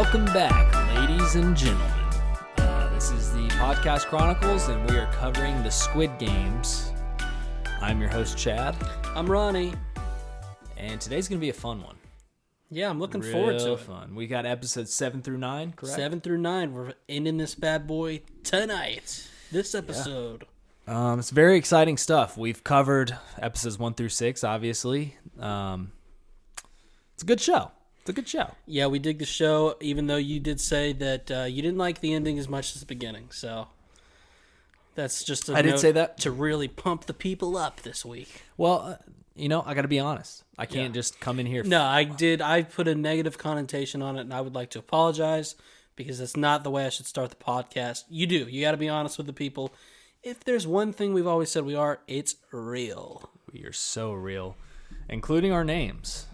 Welcome back, ladies and gentlemen. This is the Podcast Chronicles, and we are covering the Squid Games. I'm your host, Chad. I'm Ronny. And today's going to be a fun one. Yeah, I'm looking forward to it. Fun. We got episodes 7 through 9, correct? 7 through 9. We're ending this bad boy tonight. This episode. Yeah. It's very exciting stuff. We've covered episodes 1 through 6, obviously. It's a good show. It's a good show. Yeah, we dig the show, even though you did say that you didn't like the ending as much as the beginning. So that's just I did say that to really pump the people up this week. Well, I got to be honest. I can't just come in here. No, I did. I put a negative connotation on it, and I would like to apologize because that's not the way I should start the podcast. You do. You got to be honest with the people. If there's one thing we've always said we are, it's real. We are so real, including our names.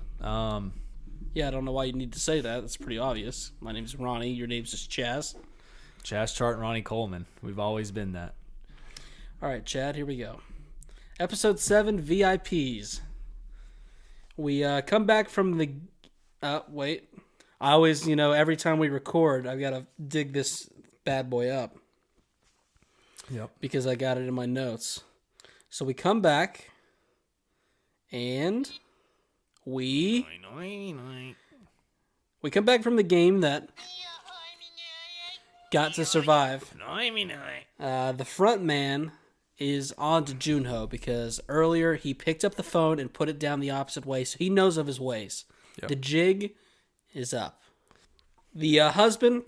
Yeah, I don't know why you need to say that. That's pretty obvious. My name's Ronny. Your name's just Chaz. Chaz Chart and Ronnie Coleman. We've always been that. All right, Chad, here we go. Episode 7, VIPs. We come back from the... wait. I always, every time we record, I've got to dig this bad boy up. Yep. Because I got it in my notes. So we come back, and we come back from the game that got to survive. The front man is on to Junho because earlier he picked up the phone and put it down the opposite way, so he knows of his ways. Yep. The jig is up. The husband,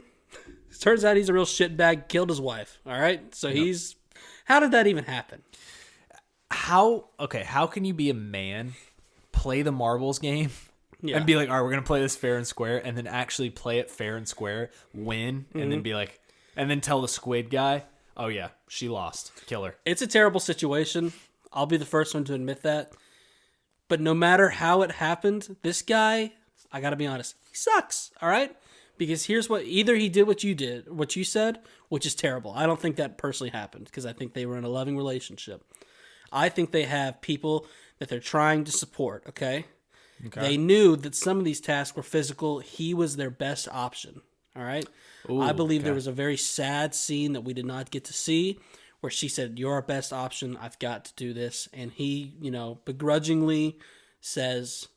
turns out he's a real shitbag, killed his wife. All right? So he's... How did that even happen? How can you be a man, play the marbles game, and be like, all right, we're going to play this fair and square, and then actually play it fair and square, win, and then be like, and then tell the squid guy, oh yeah, she lost, kill her. It's a terrible situation. I'll be the first one to admit that. But no matter how it happened, this guy, I got to be honest, he sucks, all right? Because here's what, either he did what you did, what you said, which is terrible. I don't think that personally happened because I think they were in a loving relationship. I think they have people that they're trying to support, okay? They knew that some of these tasks were physical. He was their best option, all right? Ooh, I believe there was a very sad scene that we did not get to see where she said, you're our best option. I've got to do this. And he, begrudgingly says,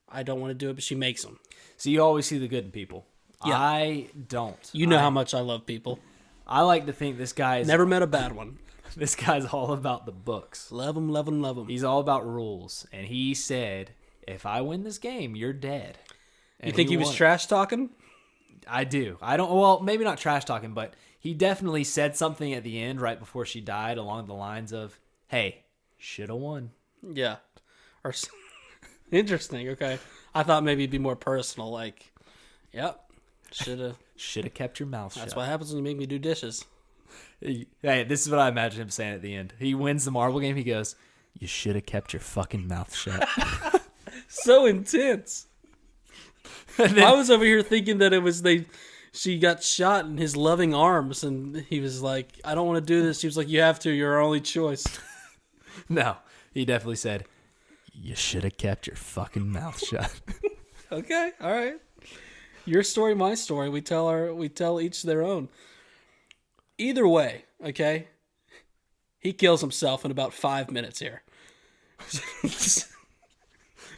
I don't want to do it, but she makes him. So you always see the good in people. Yeah. I don't. You know how much I love people. I like to think this guy is... Never met a bad one. This guy's all about the books. Love him, love him, love him. He's all about rules. And he said, if I win this game, you're dead. And you think he was trash talking? I do. I don't... Well, maybe not trash talking, but he definitely said something at the end right before she died along the lines of, hey, should have won. Yeah. Or interesting, okay. I thought maybe it'd be more personal, like, yep, should have kept your mouth shut. That's what happens when you make me do dishes. Hey, this is what I imagine him saying at the end. He wins the marble game. He goes, you should have kept your fucking mouth shut. So intense. Then, I was over here thinking that it was she got shot in his loving arms, and he was like, I don't want to do this. She was like, you have to. You're our only choice. No, he definitely said, you should have kept your fucking mouth shut. Okay, all right. Your story, my story. We tell each their own. Either way, okay. He kills himself in about 5 minutes here.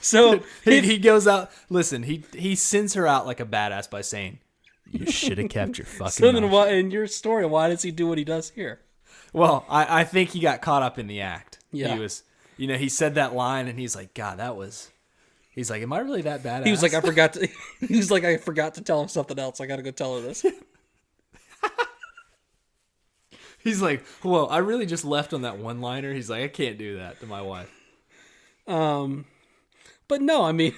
So he goes out. Listen, he sends her out like a badass by saying, "You should have kept your fucking." So then, why in your story? Why does he do what he does here? Well, I think he got caught up in the act. Yeah, he was. He said that line, and he's like, "God, that was." He's like, "Am I really that badass?" He was like, "I forgot to." He was like, "I forgot to tell him something else. I got to go tell her this." He's like, "Well, I really just left on that one-liner." He's like, "I can't do that to my wife." But no, I mean,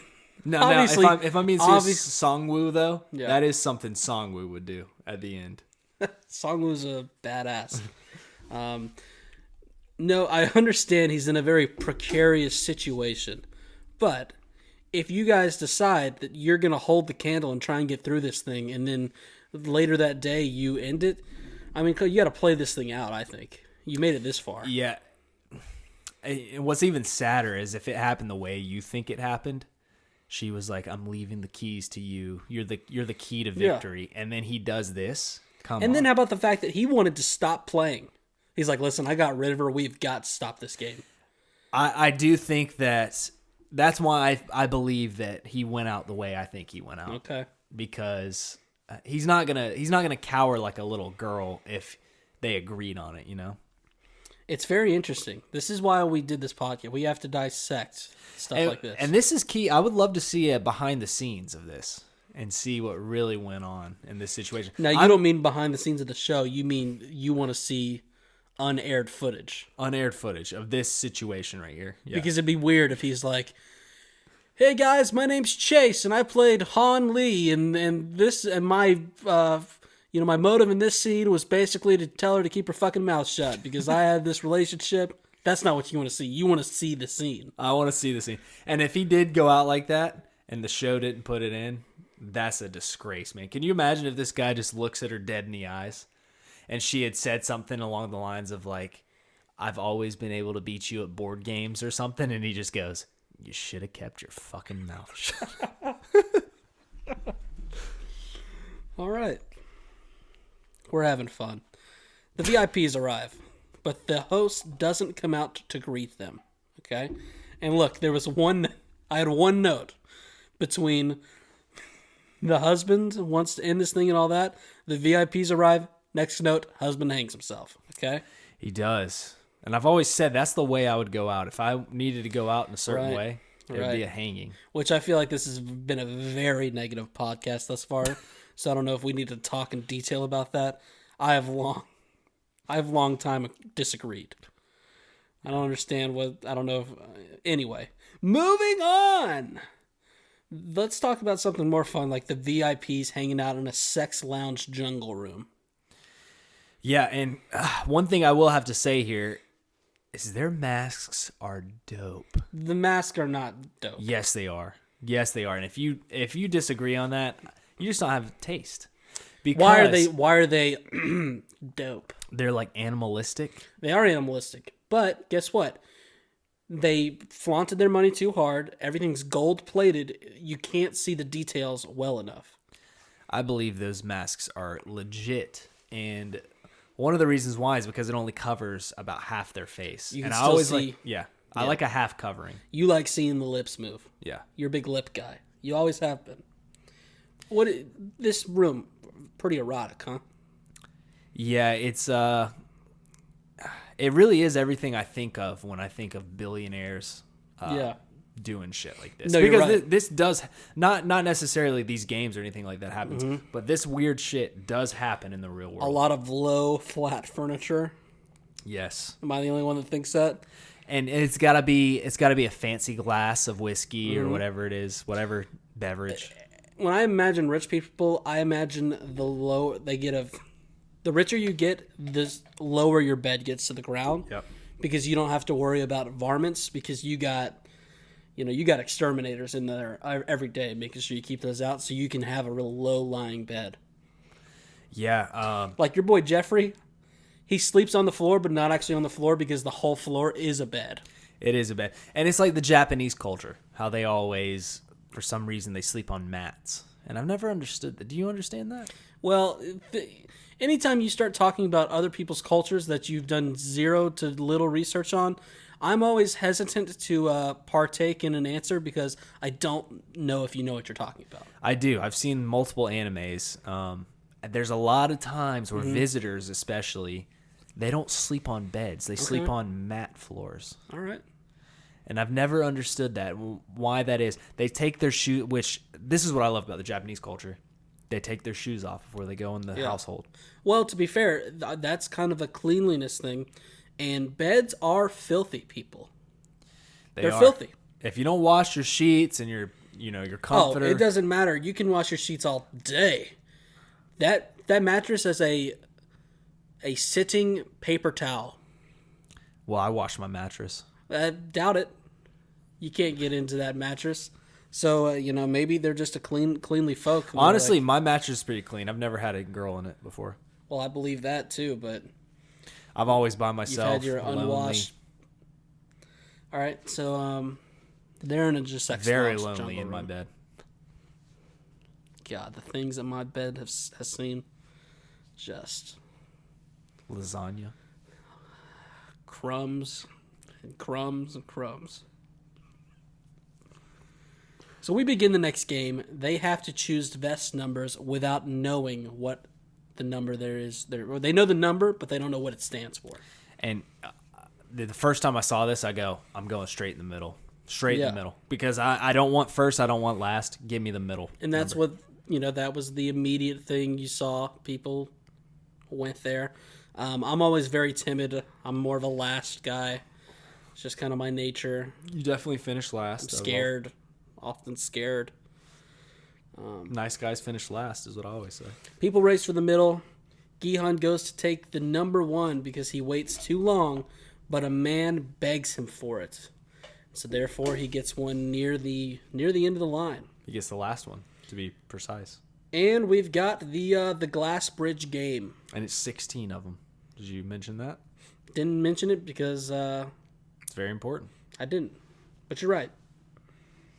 obviously, if I'm being serious, Songwoo though, that is something Songwoo would do at the end. Songwoo's a badass. No, I understand he's in a very precarious situation, but if you guys decide that you're going to hold the candle and try and get through this thing, and then later that day you end it, I mean, you got to play this thing out, I think. You made it this far. Yeah. What's even sadder is if it happened the way you think it happened, she was like, I'm leaving the keys to you. You're the key to victory. And then he does this. Then how about the fact that he wanted to stop playing? He's like, listen, I got rid of her. We've got to stop this game. I do think that's why I believe that he went out the way I think he went out. Okay. Because he's not gonna cower like a little girl if they agreed on it, you know? It's very interesting. This is why we did this podcast. We have to dissect stuff like this. And this is key. I would love to see a behind the scenes of this and see what really went on in this situation. Now, you don't mean behind the scenes of the show. You mean you want to see unaired footage. Unaired footage of this situation right here. Yeah. Because it'd be weird if he's like, hey guys, my name's Chase and I played Han Lee and my my motive in this scene was basically to tell her to keep her fucking mouth shut because I had this relationship. That's not what you want to see. You want to see the scene. I want to see the scene. And if he did go out like that and the show didn't put it in, that's a disgrace, man. Can you imagine if this guy just looks at her dead in the eyes and she had said something along the lines of like, I've always been able to beat you at board games or something, and he just goes, you should have kept your fucking mouth shut. All right. We're having fun. The VIPs arrive, but the host doesn't come out to greet them. Okay? And look, I had one note between the husband wants to end this thing and all that. The VIPs arrive. Next note, husband hangs himself. Okay? He does. And I've always said that's the way I would go out. If I needed to go out in a certain way, it would be a hanging. Which I feel like this has been a very negative podcast thus far. So I don't know if we need to talk in detail about that. I have long time disagreed. I don't understand anyway, moving on. Let's talk about something more fun, like the VIPs hanging out in a sex lounge jungle room. Yeah, and one thing I will have to say here is their masks are dope. The masks are not dope. Yes, they are. And if you disagree on that, you just don't have taste. Because why are they dope? They're like animalistic. They are animalistic. But guess what? They flaunted their money too hard. Everything's gold plated. You can't see the details well enough. I believe those masks are legit, and one of the reasons why is because it only covers about half their face. You can and still I always see. I like a half covering. You like seeing the lips move. Yeah. You're a big lip guy. You always have been. This room, pretty erotic, huh? Yeah, it's it really is everything I think of when I think of billionaires doing shit like this. No, because you're right. this does not necessarily these games or anything like that happens, but this weird shit does happen in the real world. A lot of low, flat furniture. Yes. Am I the only one that thinks that? And it's gotta be a fancy glass of whiskey or whatever it is, whatever beverage. When I imagine rich people, I imagine the richer you get, the lower your bed gets to the ground. Yep. Because you don't have to worry about varmints because you got exterminators in there every day making sure you keep those out so you can have a real low-lying bed. Yeah. Like your boy Jeffrey, he sleeps on the floor but not actually on the floor because the whole floor is a bed. It is a bed. And it's like the Japanese culture, how they always, for some reason, they sleep on mats. And I've never understood that. Do you understand that? Well, anytime you start talking about other people's cultures that you've done zero to little research on, I'm always hesitant to partake in an answer because I don't know if you know what you're talking about. I do. I've seen multiple animes. There's a lot of times where visitors, especially, they don't sleep on beds. They sleep on mat floors. All right. And I've never understood that, why that is. They take their shoe, which this is what I love about the Japanese culture. They take their shoes off before they go in the household. Well, to be fair, that's kind of a cleanliness thing. And beds are filthy, people. They're filthy. If you don't wash your sheets and your comforter. Oh, it doesn't matter. You can wash your sheets all day. That mattress has a sitting paper towel. Well, I wash my mattress. I doubt it. You can't get into that mattress. So, maybe they're just a cleanly folk. Honestly, my mattress is pretty clean. I've never had a girl in it before. Well, I believe that too, but I'm always by myself. You've had your unwashed. All right, so They're in a just very lonely in my bed. God, the things that my bed has seen, just lasagna, crumbs, and crumbs and crumbs. So we begin the next game. They have to choose the best numbers without knowing what the number there is. They know the number, but they don't know what it stands for. And the first time I saw this, I'm going straight in the middle. Straight in the middle. Because I don't want first, I don't want last. Give me the middle. And that's number. That was the immediate thing you saw. People went there. I'm always very timid. I'm more of a last guy. It's just kind of my nature. You definitely finish last. I'm scared. Often scared. Nice guys finish last is what I always say. People race for the middle. Gi-Hun goes to take the number 1 because he waits too long, but a man begs him for it. So therefore, he gets one near the end of the line. He gets the last one, to be precise. And we've got the glass bridge game. And it's 16 of them. Did you mention that? Didn't mention it because... it's very important. I didn't. But you're right.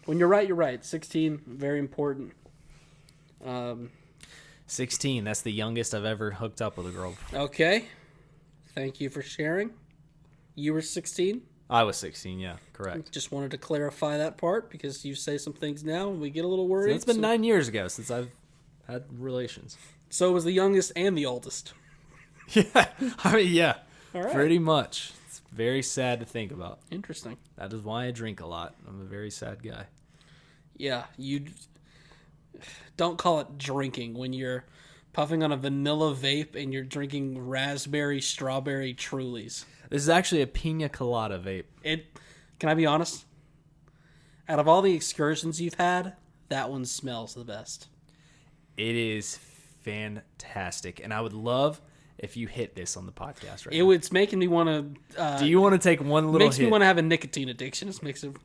When you're right, you're right. 16, very important. 16, that's the youngest I've ever hooked up with a girl. Okay. Thank you for sharing. You were 16? I was 16, yeah, correct. Just wanted to clarify that part because you say some things now and we get a little worried. So it's been 9 years ago since I've had relations. So it was the youngest and the oldest. Yeah, I mean, yeah, all right. Pretty much. It's very sad to think about. Interesting. That is why I drink a lot. I'm a very sad guy. Yeah, you don't call it drinking when you're puffing on a vanilla vape and you're drinking raspberry, strawberry Trulies. This is actually a pina colada vape. Can I be honest? Out of all the excursions you've had, that one smells the best. It is fantastic, and I would love if you hit this on the podcast right now. It's making me want to... Do you want to take one little makes hit? Me want to have a nicotine addiction. It makes it...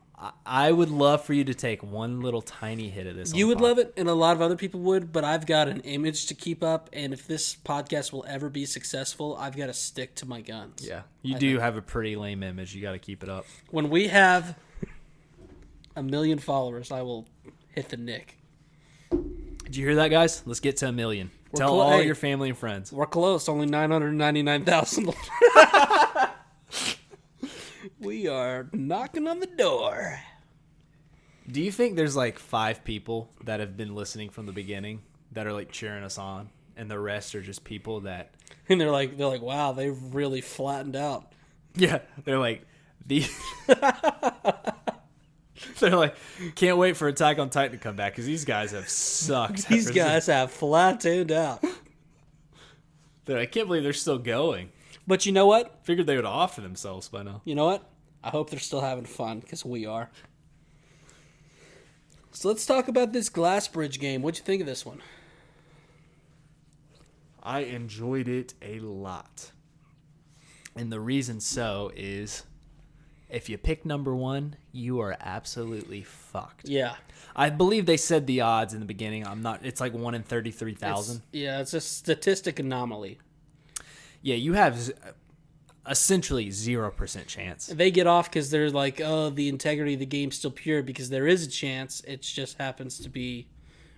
I would love for you to take one little tiny hit of this. You would love it, and a lot of other people would, but I've got an image to keep up, and if this podcast will ever be successful, I've got to stick to my guns. Yeah, you do have a pretty lame image. You got to keep it up. When we have 1 million followers, I will hit the nick. Did you hear that, guys? Let's get to 1 million. Tell all your family and friends. We're close. Only 999,000. We are knocking on the door. Do you think there's like 5 people that have been listening from the beginning that are like cheering us on, and the rest are just people that... And they're like, wow, they've really flattened out. Yeah, they're like, they're like, can't wait for Attack on Titan to come back because these guys have sucked. These guys have flattened out. I can't believe they're still going. But you know what? Figured they would offer themselves by now. You know what? I hope they're still having fun because we are. So let's talk about this glass bridge game. What'd you think of this one? I enjoyed it a lot. And the reason so is if you pick number 1, you are absolutely fucked. Yeah. I believe they said the odds in the beginning. It's like 1 in 33,000. Yeah, it's a statistic anomaly. Yeah, you have essentially 0% chance. They get off because they're like, oh, the integrity of the game's still pure because there is a chance. It just happens to be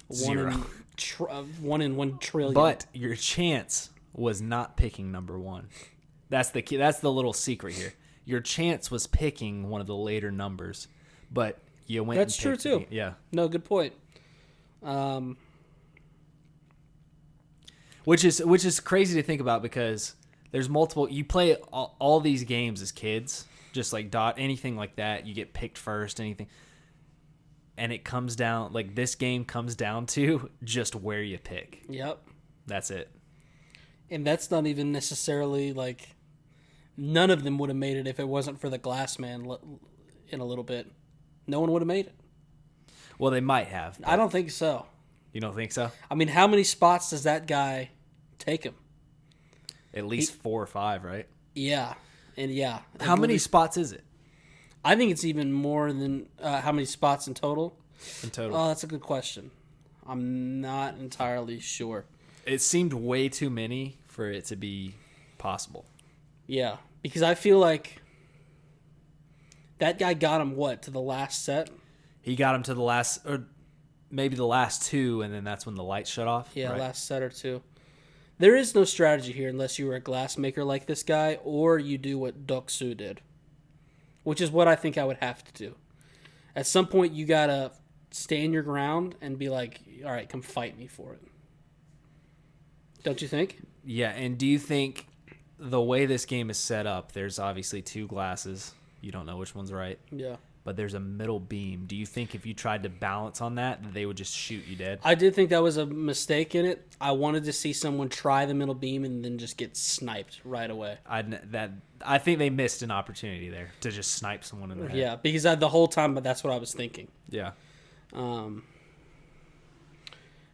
1 in 1 trillion. But your chance was not picking number 1. That's the key. That's the little secret here. Your chance was picking one of the later numbers, but you went. That's true too. Yeah. No, good point. Which is crazy to think about because there's multiple. You play all these games as kids, just like anything like that. You get picked first, anything, and it comes down like this game comes down to just where you pick. Yep. That's it. And that's not even necessarily like none of them would have made it if it wasn't for the glass man in a little bit. No one would have made it. Well, they might have. I don't think so. You don't think so? I mean, how many spots does that guy take him? At least 4 or 5, right? Yeah. And yeah. How many spots is it? I think it's even more than how many spots in total? In total. Oh, that's a good question. I'm not entirely sure. It seemed way too many for it to be possible. Yeah, because I feel like That guy got him, to the last set? He got him to the last, or maybe the last two, and then that's when the lights shut off. Yeah, right? last set or two. There is no strategy here unless you were a glass maker like this guy, or you do what Doksu did, which is what I think I would have to do. At some point, you gotta stand your ground and be like, all right, come fight me for it. Don't you think? Yeah, and do you think the way this game is set up, there's obviously two glasses. You don't know which one's right. Yeah. But there's a middle beam. Do you think if you tried to balance on that they would just shoot you dead? I did think that was a mistake in it. I wanted to see someone try the middle beam and then just get sniped right away. I think they missed an opportunity there to just snipe someone in the head. Yeah, because the whole time, but that's what I was thinking. Yeah.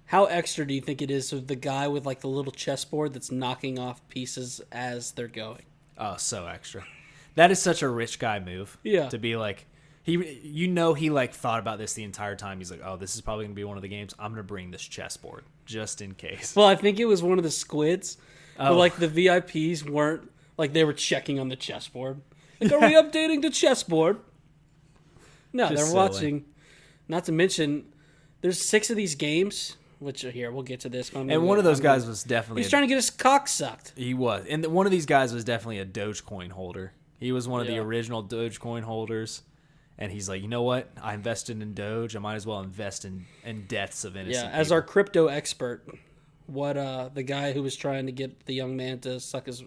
How extra do you think it is of the guy with like the little chessboard that's knocking off pieces as they're going? Oh, so extra. That is such a rich guy move. Yeah. To be like, he like thought about this the entire time. He's like, oh, this is probably going to be one of the games. I'm going to bring this chessboard just in case. Well, I think it was one of the squids. Oh. But like the VIPs weren't, like they were checking on the chessboard. Like, are we updating the chessboard? No, just they're watching. Not to mention, there's 6 of these games, which here, we'll get to this. And one of those guys was definitely... He's trying to get his cock sucked. He was. And one of these guys was definitely a Dogecoin holder. He was one of the original Dogecoin holders. And he's like, you know what? I invested in Doge. I might as well invest in deaths of innocent people. As our crypto expert, what the guy who was trying to get the young man to suck his,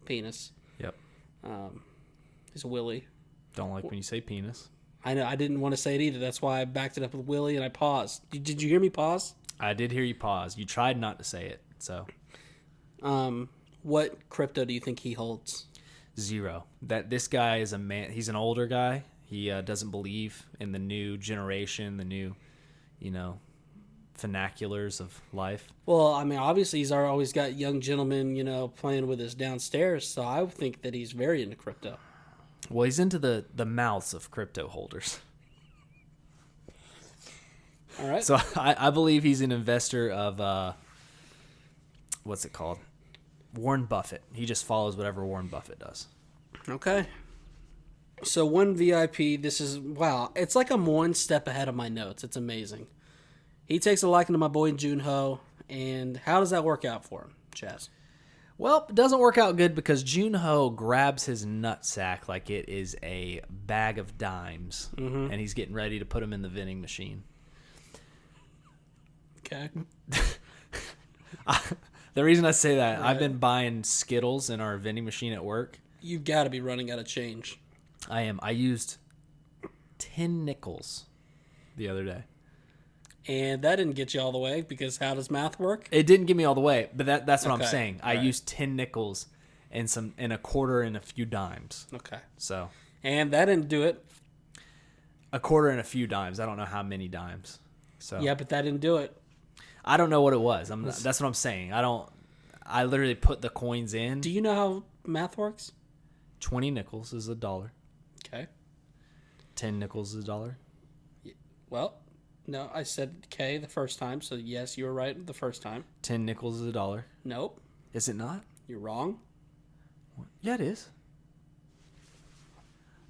penis. Yep. His willy. Don't like when you say penis. I know. I didn't want to say it either. That's why I backed it up with willy and I paused. Did you hear me pause? I did hear you pause. You tried not to say it, so. What crypto do you think he holds? 0. That this guy is a man. He's an older guy. He doesn't believe in the new generation, the new, vernaculars of life. Well, I mean, obviously he's always got young gentlemen, playing with us downstairs. So I would think that he's very into crypto. Well, he's into the mouths of crypto holders. All right. So I believe he's an investor of, what's it called? Warren Buffett. He just follows whatever Warren Buffett does. Okay. So one VIP, it's like I'm one step ahead of my notes. It's amazing. He takes a liking to my boy Gi-Hun, and how does that work out for him, Chaz? Well, it doesn't work out good because Gi-Hun grabs his nutsack like it is a bag of dimes, and he's getting ready to put them in the vending machine. Okay. The reason I say that, right. I've been buying Skittles in our vending machine at work. You've got to be running out of change. I am. I used 10 nickels the other day. And that didn't get you all the way because how does math work? It didn't get me all the way, but that's what I'm saying. All I used 10 nickels and a quarter and a few dimes. Okay. So. And that didn't do it. A quarter and a few dimes. I don't know how many dimes. So. Yeah, but that didn't do it. I don't know what it was. That's what I'm saying. I literally put the coins in. Do you know how math works? 20 nickels is $1. Okay. 10 nickels is $1. Well, no, I said K the first time, so yes, you were right the first time. 10 nickels is $1. Nope. Is it not? You're wrong. Yeah, it is.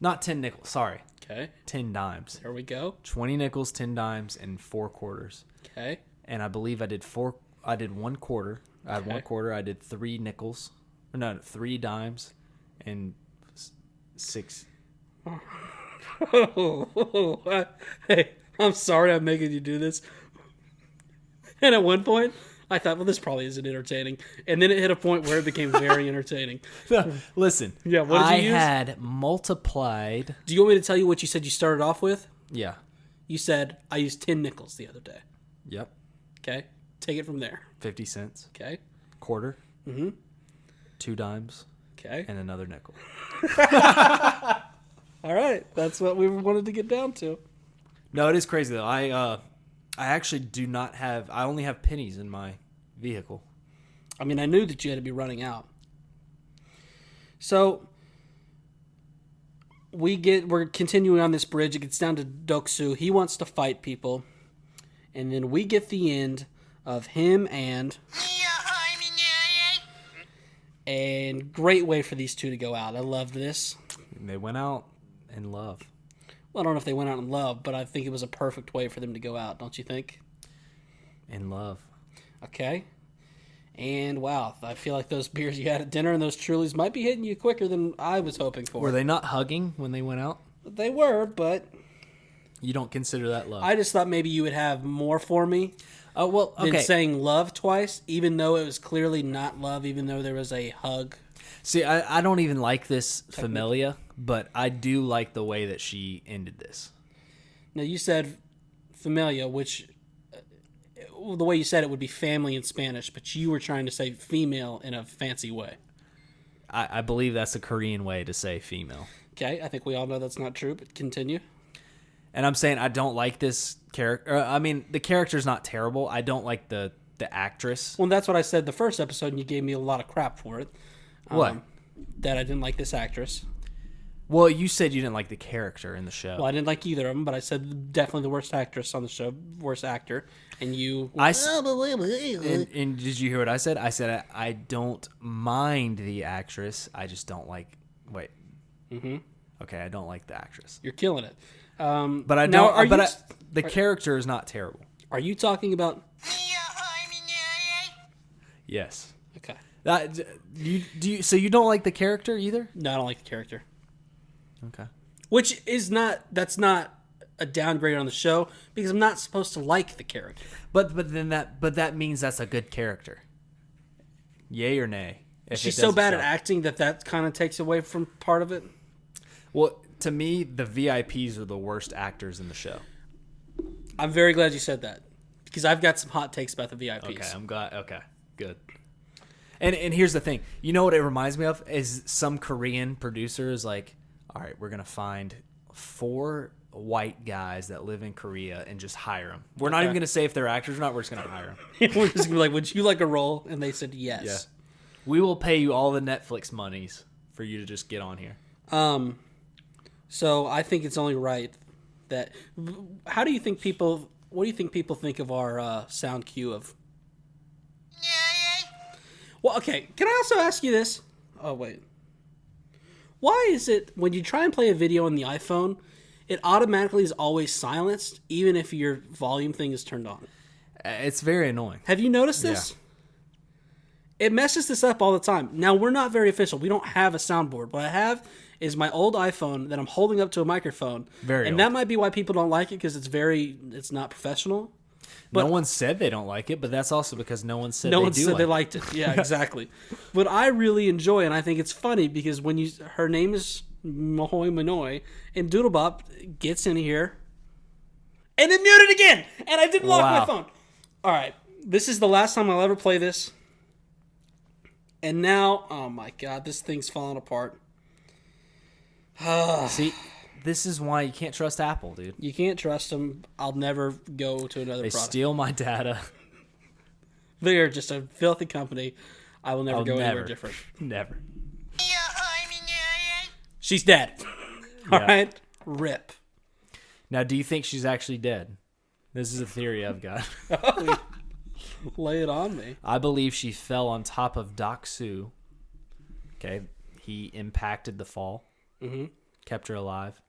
Not 10 nickels. Sorry. Okay. 10 dimes. There we go. 20 nickels, 10 dimes, and 4 quarters. Okay. And I believe I did 1 quarter. I had 1 quarter. I did 3 nickels. No, 3 dimes and 6. Hey, I'm sorry I'm making you do this. And at one point, I thought, well, this probably isn't entertaining. And then it hit a point where it became very entertaining. Listen. Yeah, what did you use? I had multiplied. Do you want me to tell you what you said you started off with? Yeah. You said, I used 10 nickels the other day. Yep. Okay. Take it from there. 50 cents. Okay. Quarter. 2 dimes. Okay. And another nickel. All right. That's what we wanted to get down to. No, it is crazy, though. I actually do not have... I only have pennies in my vehicle. I mean, I knew that you had to be running out. So, we're continuing on this bridge. It gets down to Doksu. He wants to fight people. And then we get the end of him and... And great way for these two to go out. I loved this. And they went out in love. Well, I don't know if they went out in love, but I think it was a perfect way for them to go out, don't you think? In love. Okay. And wow, I feel like those beers you had at dinner and those Trulies might be hitting you quicker than I was hoping for. Were they not hugging when they went out? They were, but... You don't consider that love? I just thought maybe you would have more for me. Oh, well, okay. Than saying love twice, even though it was clearly not love, even though there was a hug. See, I don't even like this Familia, but I do like the way that she ended this. Now, you said Familia, which... the way you said it would be family in Spanish, but you were trying to say female in a fancy way. I believe that's a Korean way to say female. Okay, I think we all know that's not true, but continue. And I'm saying I don't like this character. I mean, the character's not terrible. I don't like the actress. Well, that's what I said the first episode, and you gave me a lot of crap for it. What? That I didn't like this actress. Well, you said you didn't like the character in the show. Well, I didn't like either of them, but I said definitely the worst actress on the show, worst actor, and you... And did you hear what I said? I said I don't mind the actress. I just don't like... Wait. Mm-hmm. Okay, I don't like the actress. You're killing it. But I don't... The character is not terrible. Are you talking about... Yes. Okay. So you don't like the character either? No, I don't like the character. Okay. Which is not... That's not a downgrade on the show, because I'm not supposed to like the character. But that means that's a good character. Yay or nay? She's so bad at acting that kind of takes away from part of it. Well, to me, the VIPs are the worst actors in the show. I'm very glad you said that, because I've got some hot takes about the VIPs. Okay, I'm glad. Okay, good. And here's the thing. You know what it reminds me of is some Korean producer is like, all right, we're gonna find 4 white guys that live in Korea and just hire them. We're not even gonna say if they're actors or not. We're just gonna hire them. We're just gonna be like, would you like a role? And they said yes. Yeah. We will pay you all the Netflix monies for you to just get on here. So I think it's only right that... What do you think people think of our sound cue of... Well, okay. Can I also ask you this? Oh, wait. Why is it when you try and play a video on the iPhone, it automatically is always silenced, even if your volume thing is turned on? It's very annoying. Have you noticed this? Yeah. It messes this up all the time. Now, we're not very official. We don't have a soundboard. What I have is my old iPhone that I'm holding up to a microphone. Very and old. That might be why people don't like it, because it's not professional. But no one said they don't like it, but that's also because no one said they liked it. Yeah, exactly. But I really enjoy it, and I think it's funny because when her name is Mahoy Manoy, and Doodlebop gets in here, and it muted again, and I didn't lock my phone. All right, this is the last time I'll ever play this. And now, oh my God, this thing's falling apart. See, this is why you can't trust Apple, dude. You can't trust them. I'll never go to another product. They steal my data. They are just a filthy company. I will never go anywhere different. Never. She's dead. All right? Rip. Now, do you think she's actually dead? This is a theory I've got. Lay it on me. I believe she fell on top of Dak-Soo. Okay. He impacted the fall. Mm-hmm. Kept her alive.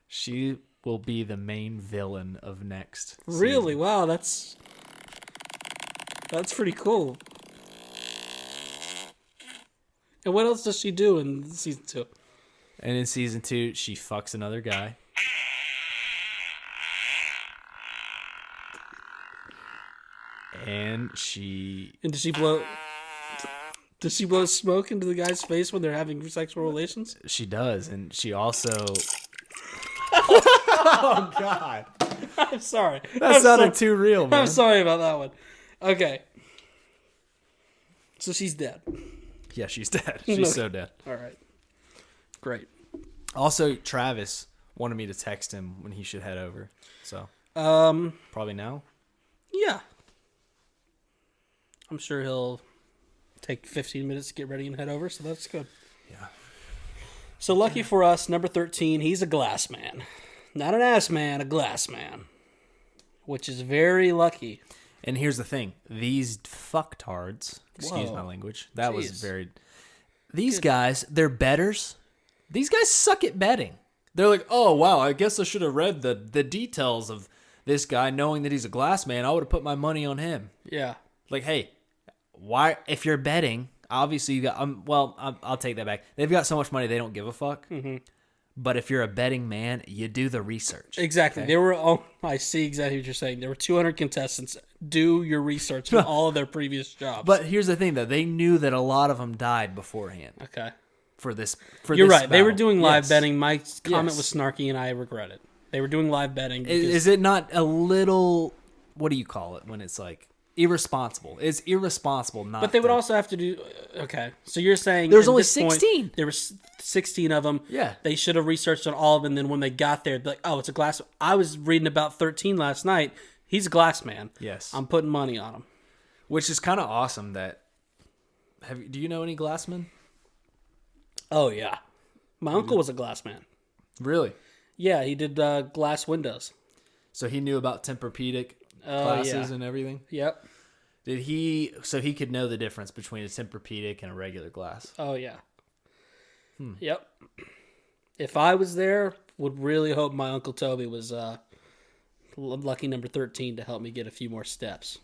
She will be the main villain of next season. Really? Wow, that's pretty cool. And what else does she do in season 2? And in season 2, she fucks another guy. And does she blow smoke into the guy's face when they're having sexual relations? She does, and she also... Oh, God. I'm sorry. That sounded too real, man. I'm sorry about that one. Okay. So she's dead. Yeah, she's dead. She's so dead. All right. Great. Also, Travis wanted me to text him when he should head over. So, probably now? Yeah. I'm sure he'll take 15 minutes to get ready and head over, so that's good. Yeah. So lucky for us, number 13, he's a glass man. Not an ass man, a glass man. Which is very lucky. And here's the thing. These fucktards, excuse my language, that was very... These guys, they're bettors. These guys suck at betting. They're like, oh, wow, I guess I should have read the details of this guy knowing that he's a glass man. I would have put my money on him. Yeah. Like, hey, why? If you're betting, obviously you got... I'll take that back. They've got so much money, they don't give a fuck. Mm-hmm. But if you're a betting man, you do the research. Exactly. Okay? I see exactly what you're saying. There were 200 contestants. Do your research on all of their previous jobs. But here's the thing, though. They knew that a lot of them died beforehand. Okay. You're right. Battle. They were doing live betting. My comment was snarky, and I regret it. They were doing live betting. Is it not a little... What do you call it when it's like... Irresponsible. It's irresponsible not. But they would also have to do. Okay, so you're saying there's only 16. There were 16 of them. Yeah, they should have researched on all of them. And then when they got there, they're like, oh, it's a glass. I was reading about 13 last night. He's a glass man. Yes, I'm putting money on him. Which is kind of awesome. Do you know any glassmen? Oh yeah, my uncle was a glass man. Really? Yeah, he did glass windows. So he knew about Tempur-Pedic classes and everything. Yep. So he could know the difference between a Tempur-Pedic and a regular glass. Oh yeah. Yep. If I was there, would really hope my Uncle Toby was lucky number 13 to help me get a few more steps.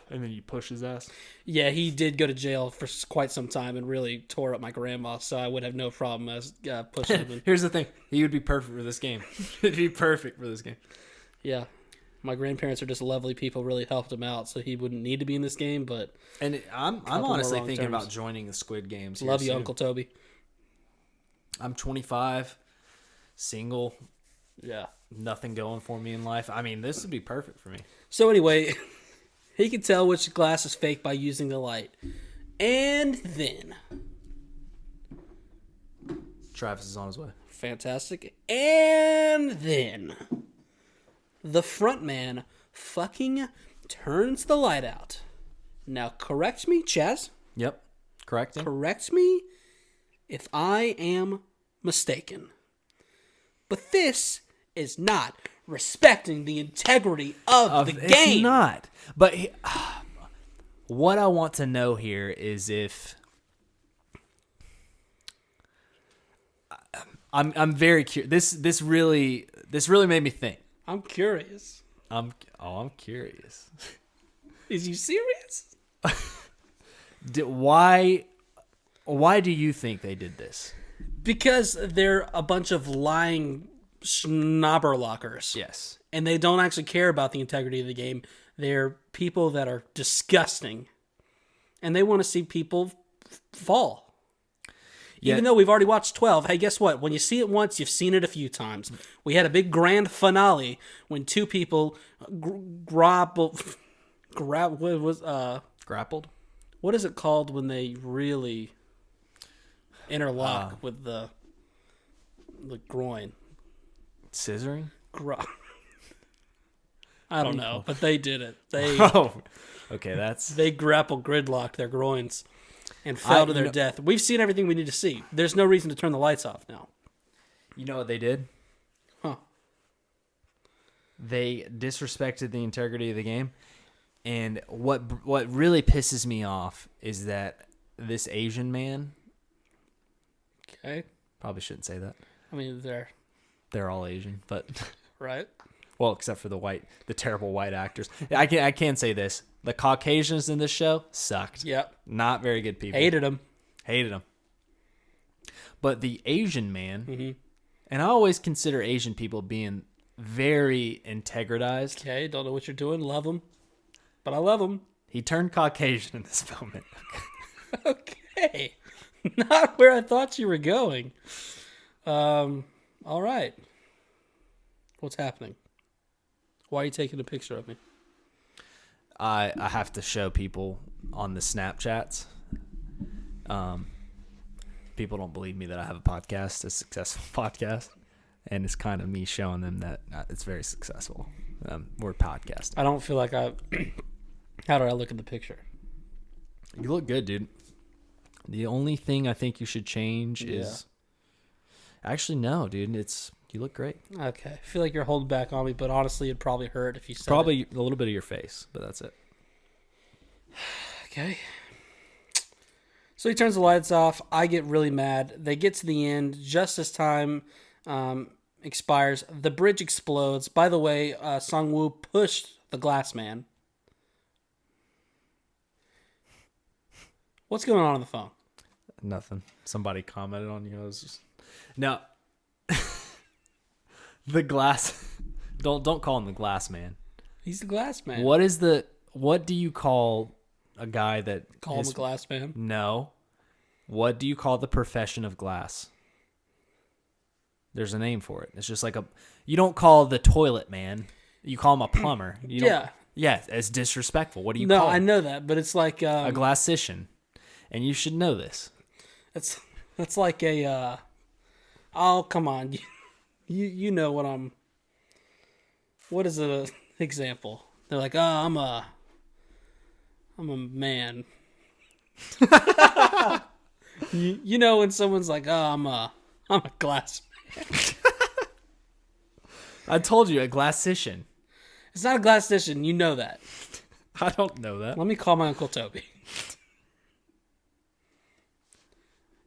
And then you push his ass? Yeah, he did go to jail for quite some time and really tore up my grandma, so I would have no problem as pushing him. Here's the thing. He would be perfect for this game. He'd be perfect for this game. Yeah. My grandparents are just lovely people, really helped him out, so he wouldn't need to be in this game, but... And I'm honestly thinking about joining the Squid Games here Love you, soon. Uncle Toby. I'm 25, single. Yeah. Nothing going for me in life. I mean, this would be perfect for me. So anyway, he can tell which glass is fake by using the light. And then... Travis is on his way. Fantastic. And then... the front man fucking turns the light out. Now, correct me, Chaz. Yep. Correct. Correct me if I am mistaken. But this is not respecting the integrity of the game. It's not. But what I want to know here is if... I'm very curious. This really made me think. I'm curious. I'm curious. Is you serious? Why do you think they did this? Because they're a bunch of lying schnabberlockers. Yes. And they don't actually care about the integrity of the game. They're people that are disgusting. And they want to see people fall. Yeah. Even though we've already watched 12, hey, guess what? When you see it once, you've seen it a few times. We had a big grand finale when two people grappled. What is it called when they really interlock with the groin? Scissoring? I don't know, but they did it. Okay, they gridlocked their groins. And fell to their death. We've seen everything we need to see. There's no reason to turn the lights off now. You know what they did? Huh. They disrespected the integrity of the game. And what really pisses me off is that this Asian man... Okay. Probably shouldn't say that. I mean, they're all Asian, but... Right. Well, except for the terrible white actors. I can say this. The Caucasians in this show sucked. Yep. Not very good people. Hated them. But the Asian man, and I always consider Asian people being very integritized. Okay, don't know what you're doing. Love them. But I love them. He turned Caucasian in this moment. Okay. Not where I thought you were going. All right. What's happening? Why are you taking a picture of me? I have to show people on the Snapchats. People don't believe me that I have a podcast, a successful podcast, and it's kind of me showing them that it's very successful. We're podcasting. I don't feel like How do I look at the picture? You look good, dude. The only thing I think you should change is... Actually, no, dude. You look great. Okay. I feel like you're holding back on me, but honestly, it'd probably hurt if you said Probably it. a little bit of your face, but that's it. Okay. So he turns the lights off. I get really mad. They get to the end just as time expires. The bridge explodes. By the way, Sung-woo pushed the glass man. What's going on the phone? Nothing. Somebody commented on you. I was just... Now, the glass... Don't call him the glass man. He's the glass man. What do you call a guy that... Call him a glass man? No. What do you call the profession of glass? There's a name for it. It's just like you don't call the toilet man. You call him a plumber. Yeah, it's disrespectful. What do you call him? No, I know that, but it's like... a glassician. And you should know this. That's like a... oh, come on. You know what I'm... What is an example? They're like, oh, I'm a man. you know when someone's like, oh, I'm a glass man. I told you, a glassician. It's not a glassician. You know that. I don't know that. Let me call my Uncle Toby.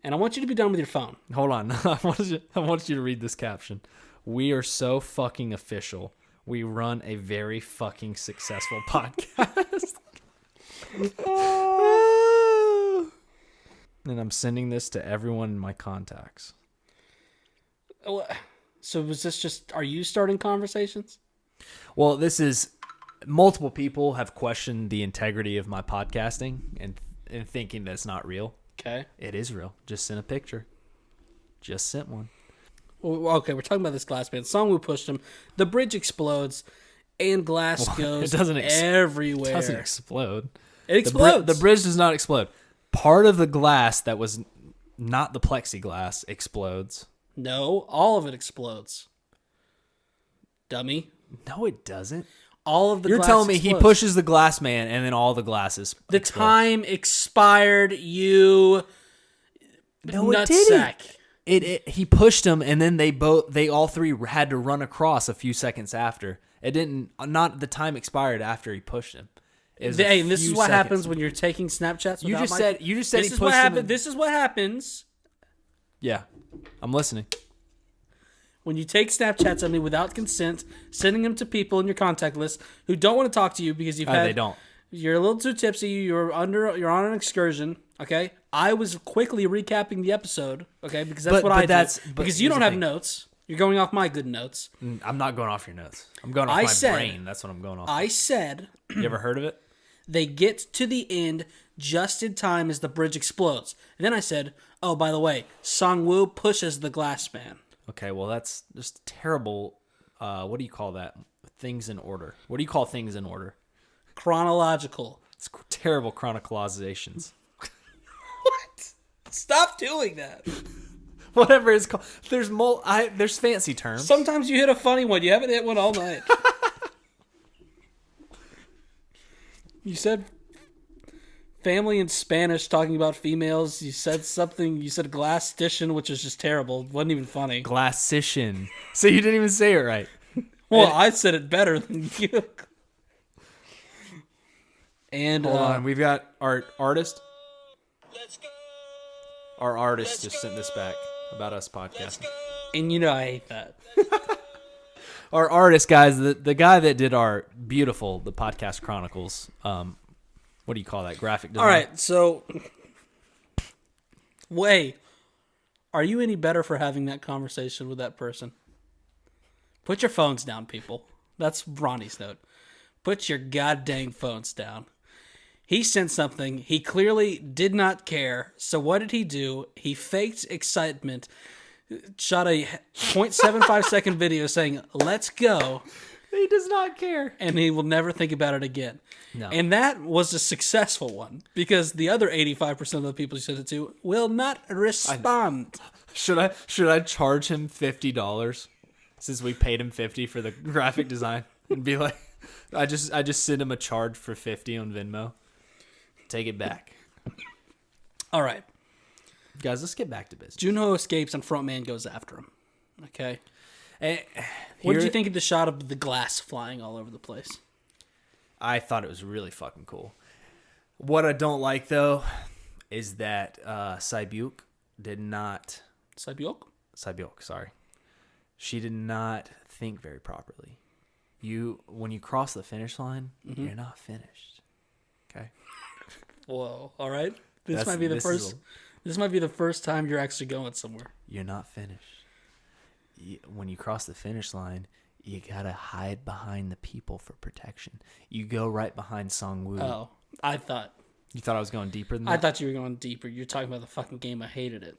And I want you to be done with your phone. Hold on. I want you to read this caption. We are so fucking official. We run a very fucking successful podcast. And I'm sending this to everyone in my contacts. So was this just... Are you starting conversations? Well, this is... Multiple people have questioned the integrity of my podcasting and thinking that it's not real. Okay. It is real. Just sent a picture. Just sent one. Well, okay, we're talking about this glass man. Sung-woo pushed him. The bridge explodes, and glass goes everywhere. It doesn't explode. It explodes. The bridge does not explode. Part of the glass that was not the plexiglass explodes. No, all of it explodes. Dummy. No, it doesn't. All of the You're glass telling me explodes. he pushes the glass man and then all the glasses The explode. time expired, you No, it nutsack. didn't. He pushed him and then they all three had to run across a few seconds after. It didn't. Not the time expired after he pushed him. Hey, this is what happens when you're taking Snapchats. You just said this he is pushed what him. happened. This is what happens. Yeah, I'm listening. When you take Snapchats of me without consent, sending them to people in your contact list who don't want to talk to you because They don't. You're a little too tipsy. You're on an excursion. Okay, I was quickly recapping the episode. Okay, because that's what I do. Because you don't have notes. You're going off my good notes. I'm not going off your notes. I'm going off my brain. That's what I'm going off. I said. You ever heard of it? They get to the end just in time as the bridge explodes. And then I said, oh, by the way, Sung-woo pushes the glass man. Okay, well, that's just terrible. What do you call that? Things in order. What do you call things in order? Chronological. It's terrible chronicalizations. What? Stop doing that. Whatever it's called. There's fancy terms. Sometimes you hit a funny one. You haven't hit one all night. You said family in Spanish talking about females. You said something. You said glassician, which is just terrible. It wasn't even funny. Glassician. So you didn't even say it right. Well, I said it better than you. And hold on, we've got our artist. Let's go. Our artist just sent this back about us podcasting. And you know I hate that. Our artist, guys, the guy that did our the podcast Chronicles. What do you call that? Graphic design. All right, so are you any better for having that conversation with that person? Put your phones down, people. That's Ronnie's note. Put your goddamn phones down. He sent something. He clearly did not care. So what did he do? He faked excitement. Shot a 0.75 second video saying, let's go. He does not care. And he will never think about it again. No. And that was a successful one because the other 85% of the people he sent it to will not respond. Should I charge him $50 since we paid him $50 for the graphic design and be like, I just send him a charge for $50 on Venmo. Take it back. All right. Guys, let's get back to business. Junho escapes and Frontman goes after him. Okay. What did you think of the shot of the glass flying all over the place? I thought it was really fucking cool. What I don't like, though, is that Cybyuk did not... Cybyuk, sorry. She did not think very properly. When you cross the finish line, you're not finished. Okay? Whoa, all right. This might be the first time you're actually going somewhere. You're not finished. When you cross the finish line, you gotta hide behind the people for protection. You go right behind Song-woo. Oh, I thought... You thought I was going deeper than that? I thought you were going deeper. You're talking about the fucking game. I hated it.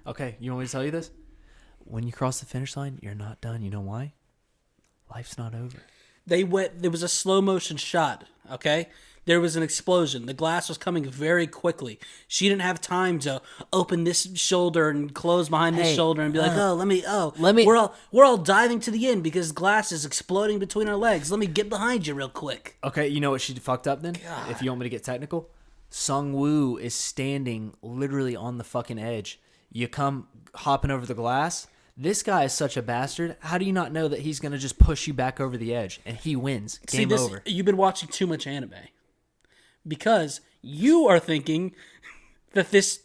Okay, you want me to tell you this? When you cross the finish line, you're not done. You know why? Life's not over. There was a slow motion shot, okay? There was an explosion. The glass was coming very quickly. She didn't have time to open this shoulder and close behind this shoulder and be like, we're all diving to the end because glass is exploding between our legs. Let me get behind you real quick. Okay, you know what she fucked up then? God. If you want me to get technical, Song-woo is standing literally on the fucking edge. You come hopping over the glass. This guy is such a bastard. How do you not know that he's going to just push you back over the edge and he wins? Game over. You've been watching too much anime. Because you are thinking that this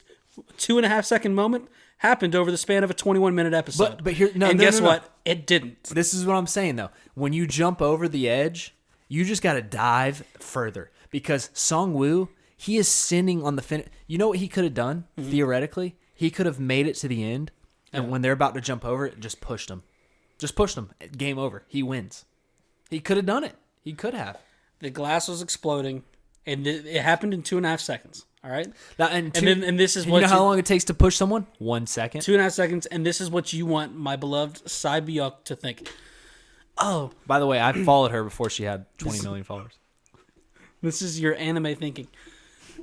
2.5 second moment happened over the span of a 21-minute episode. But here, guess what? It didn't. This is what I'm saying, though. When you jump over the edge, you just got to dive further. Because Song-woo, he is sitting on the finish. You know what he could have done, theoretically? He could have made it to the end. And when they're about to jump over it, just pushed him. Just pushed him. Game over. He wins. He could have done it. He could have. The glass was exploding, and it happened in 2.5 seconds. All right? And this is what you know how long it takes to push someone? 1 second. 2.5 seconds, and this is what you want my beloved Cybyuk to think. Oh. By the way, I followed her before she had 20 million followers. This is your anime thinking.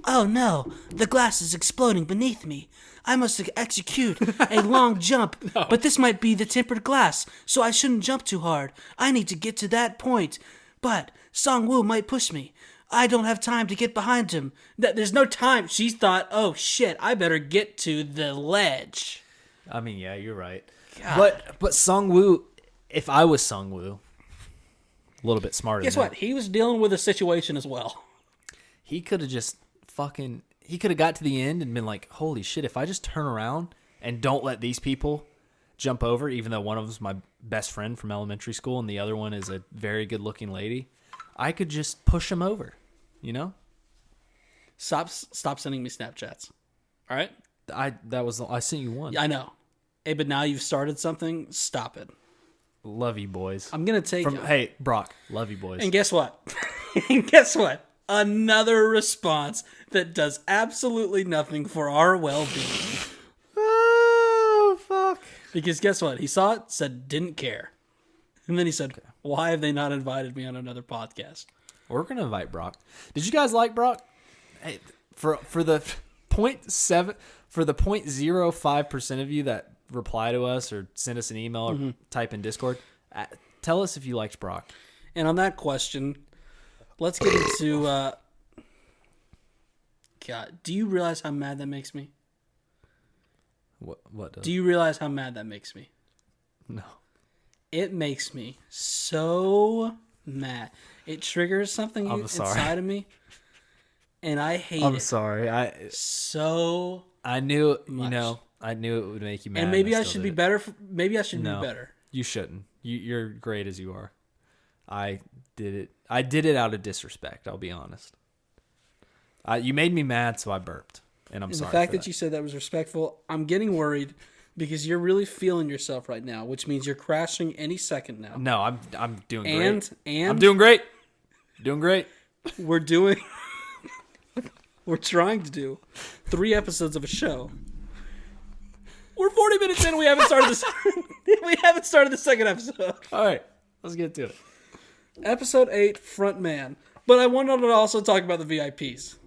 Oh no, the glass is exploding beneath me. I must execute a long jump, but this might be the tempered glass, so I shouldn't jump too hard. I need to get to that point, but Song-woo might push me. I don't have time to get behind him. There's no time. She thought, oh shit, I better get to the ledge. I mean, yeah, you're right. God. But Song-woo, if I was Song-woo, a little bit smarter Guess what? He was dealing with a situation as well. He could have just he could have got to the end and been like, holy shit, if I just turn around and don't let these people jump over, even though one of them's my best friend from elementary school and the other one is a very good looking lady, I could just push them over, you know? Stop sending me Snapchats. All right? I sent you one. I know. Hey, but now you've started something. Stop it. Love you, boys. I'm going to take... Hey, Brock, love you, boys. And guess what? Another response that does absolutely nothing for our well-being. Oh, fuck. Because guess what? He saw it, said didn't care. And then he said, why have they not invited me on another podcast? We're going to invite Brock. Did you guys like Brock? Hey, for the 0.05% of you that reply to us or send us an email or type in Discord, tell us if you liked Brock. And on that question... Let's get into, God, do you realize how mad that makes me? What does? Do you realize how mad that makes me? No. It makes me so mad. It triggers something inside of me, and I hate it. I'm sorry. So I knew, much. I knew it would make you mad. And maybe I should be better. Maybe I should be better. You shouldn't. You're great as you are. I did it out of disrespect. I'll be honest. You made me mad, so I burped, and I'm sorry. The fact that you said that was respectful, I'm getting worried because you're really feeling yourself right now, which means you're crashing any second now. No, I'm doing great. And I'm doing great. Doing great. We're trying to do 3 episodes of a show. We're 40 minutes in. We haven't started this. We haven't started the second episode. All right, let's get to it. Episode 8, Front Man. But I wanted to also talk about the VIPs.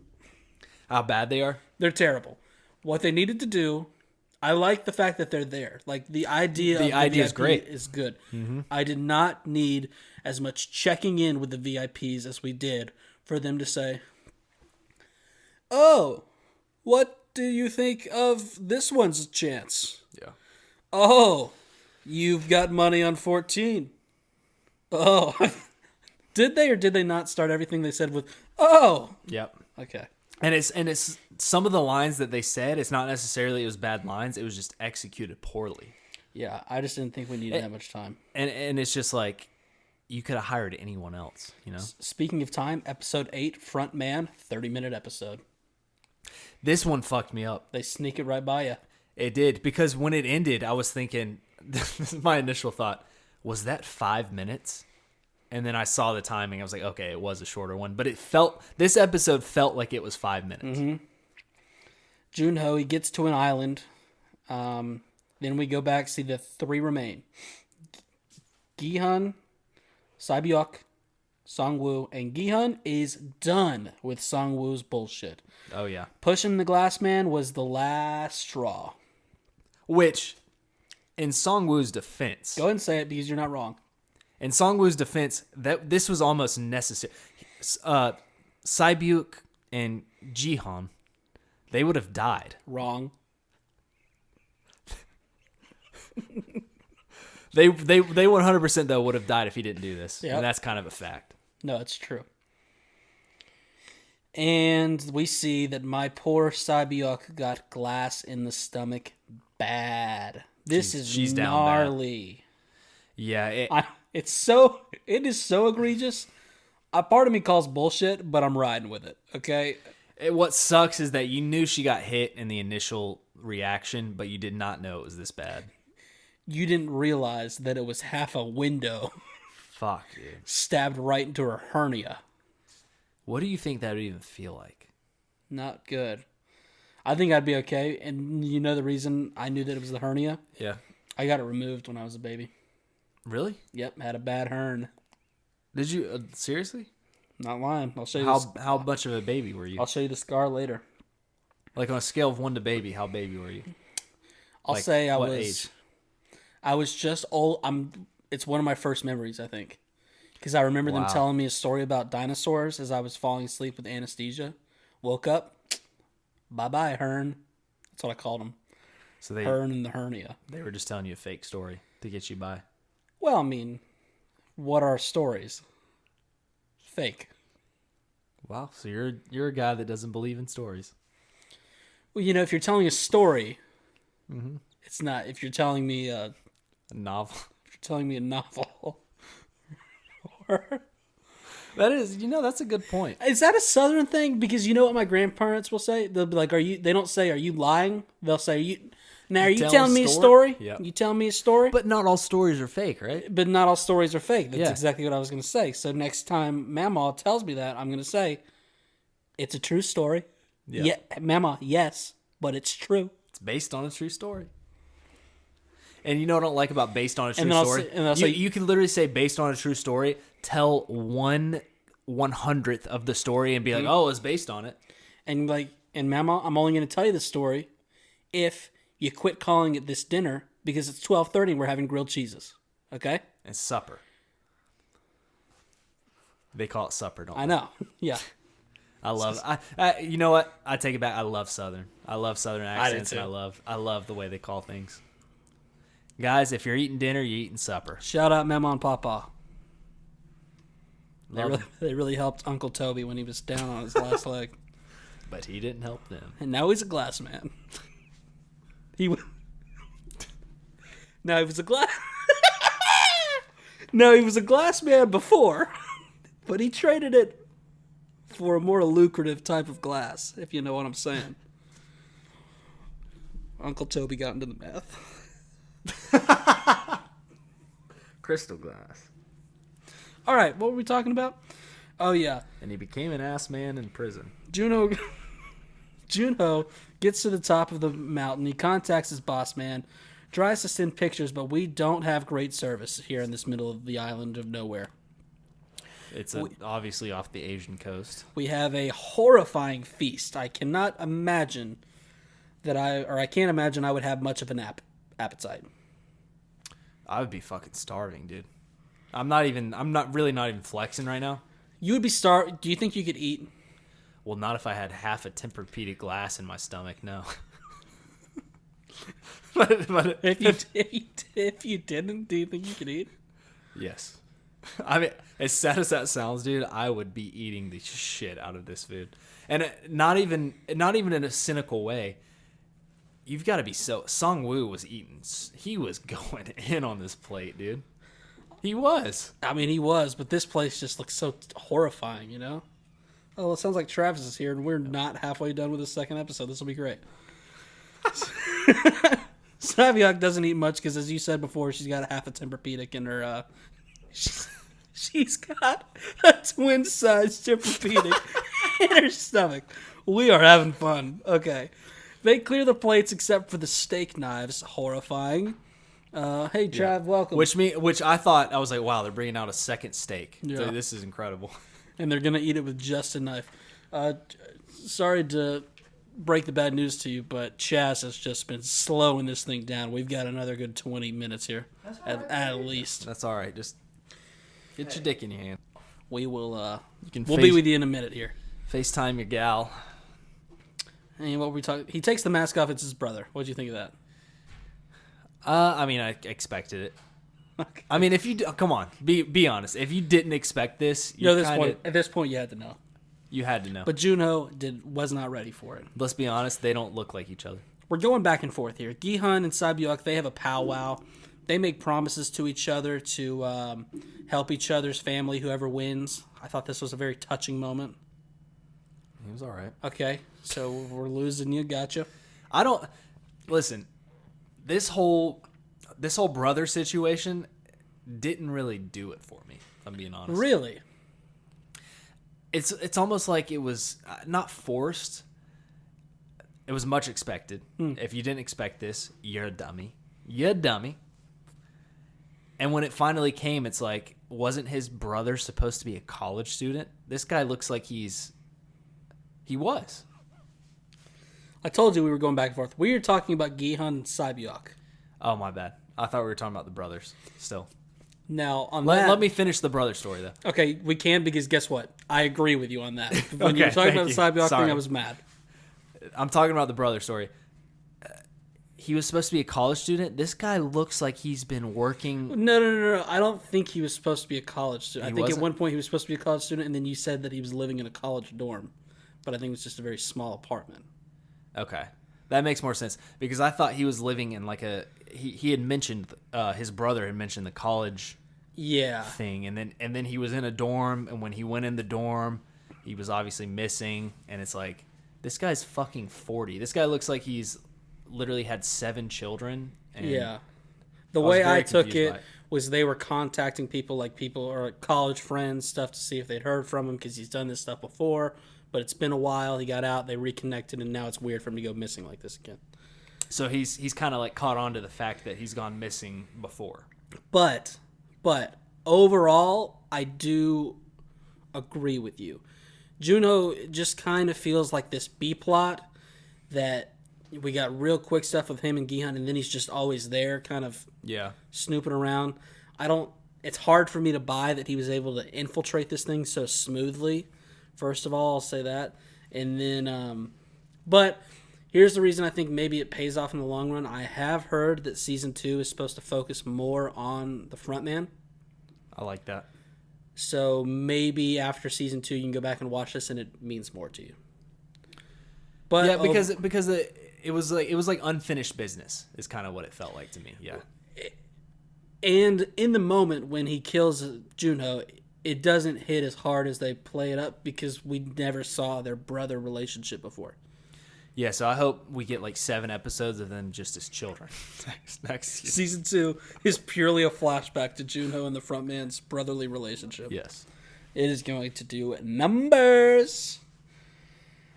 How bad they are? They're terrible. What they needed to do, I like the fact that they're there. Like, the idea of the idea VIP is great. Is good. Mm-hmm. I did not need as much checking in with the VIPs as we did for them to say, oh, what do you think of this one's chance? Yeah. Oh, You've got money on 14. Oh. Did they or did they not start everything they said with, oh? Yep. Okay. And it's some of the lines that they said, it's not necessarily it was bad lines, it was just executed poorly. Yeah, I just didn't think we needed that much time. And it's just like, you could have hired anyone else, you know? Speaking of time, episode 8, Front Man, 30-minute episode. This one fucked me up. They sneak it right by you. It did, because when it ended, I was thinking, this is my initial thought, was that 5 minutes? And then I saw the timing. I was like, okay, it was a shorter one. But this episode felt like it was 5 minutes. Mm-hmm. Gi-Hun, he gets to an island. Then we go back, see the 3 remain. Gi-Hun, Sae-byuk, Song-woo. And Gi-Hun is done with Song-woo's bullshit. Oh, yeah. Pushing the glass man was the last straw. Which, in Song-woo's defense... Go ahead and say it because you're not wrong. In Song-woo's defense, this was almost necessary. Sae-byuk and Gi-Hun, they would have died. Wrong. They 100% though would have died if he didn't do this. Yep. And that's kind of a fact. No, it's true. And we see that my poor Sae-byuk got glass in the stomach bad. She's gnarly. Yeah, it is so egregious. A part of me calls bullshit, but I'm riding with it. Okay. What sucks is that you knew she got hit in the initial reaction, but you did not know it was this bad. You didn't realize that it was half a window. Fuck, dude. Stabbed right into her hernia. What do you think that would even feel like? Not good. I think I'd be okay. And you know the reason I knew that it was the hernia? Yeah. I got it removed when I was a baby. Really? Yep, had a bad hern. Did you seriously? Not lying. I'll show you. How much of a baby were you? I'll show you the scar later. Like on a scale of 1 to baby, how baby were you? I'll say I what was. Age? I was just old. It's one of my first memories, I think, because I remember them telling me a story about dinosaurs as I was falling asleep with anesthesia. Woke up. Bye bye, hern. That's what I called them. So hern and the hernia. They were just telling you a fake story to get you by. Well, I mean, what are stories? Fake. Wow, so you're a guy that doesn't believe in stories. Well, you know, if you're telling a story, mm-hmm. It's not. If you're telling me a novel, if you're telling me a novel, that is, that's a good point. Is that a Southern thing? Because you know what my grandparents will say? They'll be like, "Are you?" They don't say, "Are you lying?" They'll say, "You." Now, are you telling me a story? Yep. You telling me a story? But not all stories are fake, right? But not all stories are fake. That's exactly what I was going to say. So next time Mama tells me that, I'm going to say, it's a true story. Yeah, Mama, yes, but it's true. It's based on a true story. And you know what I don't like about based on a true story? You can literally say based on a true story, tell 1/100th of the story and be like, oh, it's based on it. And Mama, I'm only going to tell you the story if you quit calling it this dinner because it's 12:30 and we're having grilled cheeses. Okay? It's supper. They call it supper, don't they? I know. Yeah. I love it. You know what? I take it back. I love Southern. I love Southern accents, and I love the way they call things. Guys, if you're eating dinner, you're eating supper. Shout out Mama and Papa. They really helped Uncle Toby when he was down on his last leg. But he didn't help them. And now he's a glass man. He was a glass. No, he was a glass man before, but he traded it for a more lucrative type of glass, if you know what I'm saying. Uncle Toby got into the math. Crystal glass. All right, what were we talking about? Oh yeah, and he became an ass man in prison. Gi-Hun gets to the top of the mountain. He contacts his boss man, tries to send pictures, but we don't have great service here in this middle of the island of nowhere. It's obviously off the Asian coast. We have a horrifying feast. I cannot imagine I can't imagine I would have much of an appetite. I would be fucking starving, dude. I'm not even flexing right now. You would be starved. Do you think you could eat? Well, not if I had half a Tempur-Pedic glass in my stomach, no. but if you didn't, do you think you could eat? Yes. I mean, as sad as that sounds, dude, I would be eating the shit out of this food, and not even in a cynical way. You've got to be so. Song Woo was eating. He was going in on this plate, dude. He was. I mean, he was, but this place just looks so horrifying, you know? Oh, it sounds like Travis is here, and we're not halfway done with the second episode. This will be great. Saviok doesn't eat much because, as you said before, she's got a half a Tempur-Pedic in her. She's got a twin-sized Tempur-Pedic in her stomach. We are having fun. Okay. They clear the plates except for the steak knives. Horrifying. Hey, Trav, welcome. Which I thought, I was like, wow, they're bringing out a second steak. Yeah. So this is incredible. And they're going to eat it with just a knife. Sorry to break the bad news to you, but Chaz has just been slowing this thing down. We've got another good 20 minutes here, at least. That's all right. Just get your dick in your hand. We will. We'll be with you in a minute here. FaceTime your gal. And what were we talking? He takes the mask off. It's his brother. What do you think of that? I mean, I expected it. Okay. I mean, if you come on, be honest. If you didn't expect this, at this point, you had to know. You had to know. But Juno was not ready for it. Let's be honest; they don't look like each other. We're going back and forth here. Gi-Hun and Sabyuk, they have a powwow. They make promises to each other to help each other's family, whoever wins. I thought this was a very touching moment. He was all right. Okay, so we're losing you. Gotcha. I don't listen. This whole brother situation didn't really do it for me, if I'm being honest. Really? It's almost like it was not forced. It was much expected. If you didn't expect this, you're a dummy. You're a dummy. And when it finally came, it's like, wasn't his brother supposed to be a college student? This guy looks like he was. I told you we were going back and forth. We were talking about Gi-Hun and Sabyuk. Oh, my bad. I thought we were talking about the brothers still. Now, let me finish the brother story, though. Okay, we can, because guess what? I agree with you on that. When you were talking about the Sabyuk thing, I was mad. I'm talking about the brother story. He was supposed to be a college student. This guy looks like he's been working. No. I don't think he was supposed to be a college student. I think wasn't? at one point he was supposed to be a college student, and then you said that he was living in a college dorm. But I think it was just a very small apartment. Okay. That makes more sense. Because I thought he was living in like a... He had mentioned... his brother had mentioned the college thing. And then he was in a dorm. And when he went in the dorm, he was obviously missing. And it's like, this guy's fucking 40. This guy looks like he's literally had 7 children. And yeah. The way I took it was they were contacting people or college friends, stuff, to see if they'd heard from him, because he's done this stuff before. But it's been a while. He got out. They reconnected, and now it's weird for him to go missing like this again. So he's kind of like caught on to the fact that he's gone missing before. But overall, I do agree with you. Juno just kind of feels like this B plot that we got real quick stuff with him and Gi-Hun, and then he's just always there, kind of snooping around. It's hard for me to buy that he was able to infiltrate this thing so smoothly. First of all, I'll say that. And then, but here's the reason I think maybe it pays off in the long run. I have heard that season 2 is supposed to focus more on the front man. I like that. So maybe after season 2, you can go back and watch this, and it means more to you. But yeah, because it was like unfinished business is kind of what it felt like to me. Yeah. And in the moment when he kills Junho, it doesn't hit as hard as they play it up, because we never saw their brother relationship before. Yeah, so I hope we get like 7 episodes of them just as children next season. Season 2 is purely a flashback to Junho and the front man's brotherly relationship. Yes. It is going to do numbers.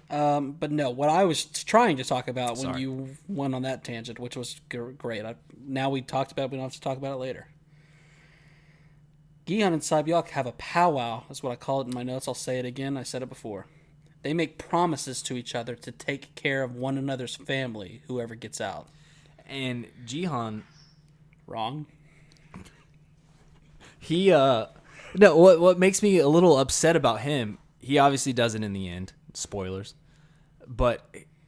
But no, what I was trying to talk about when you went on that tangent, which was great. Now we talked about it, we don't have to talk about it later. Gi-Hun and Sabyuk have a powwow, is what I call it in my notes. I'll say it again. I said it before. They make promises to each other to take care of one another's family, whoever gets out. And Gi-Hun... Wrong. He, no, what makes me a little upset about him, he obviously does it in the end. Spoilers. But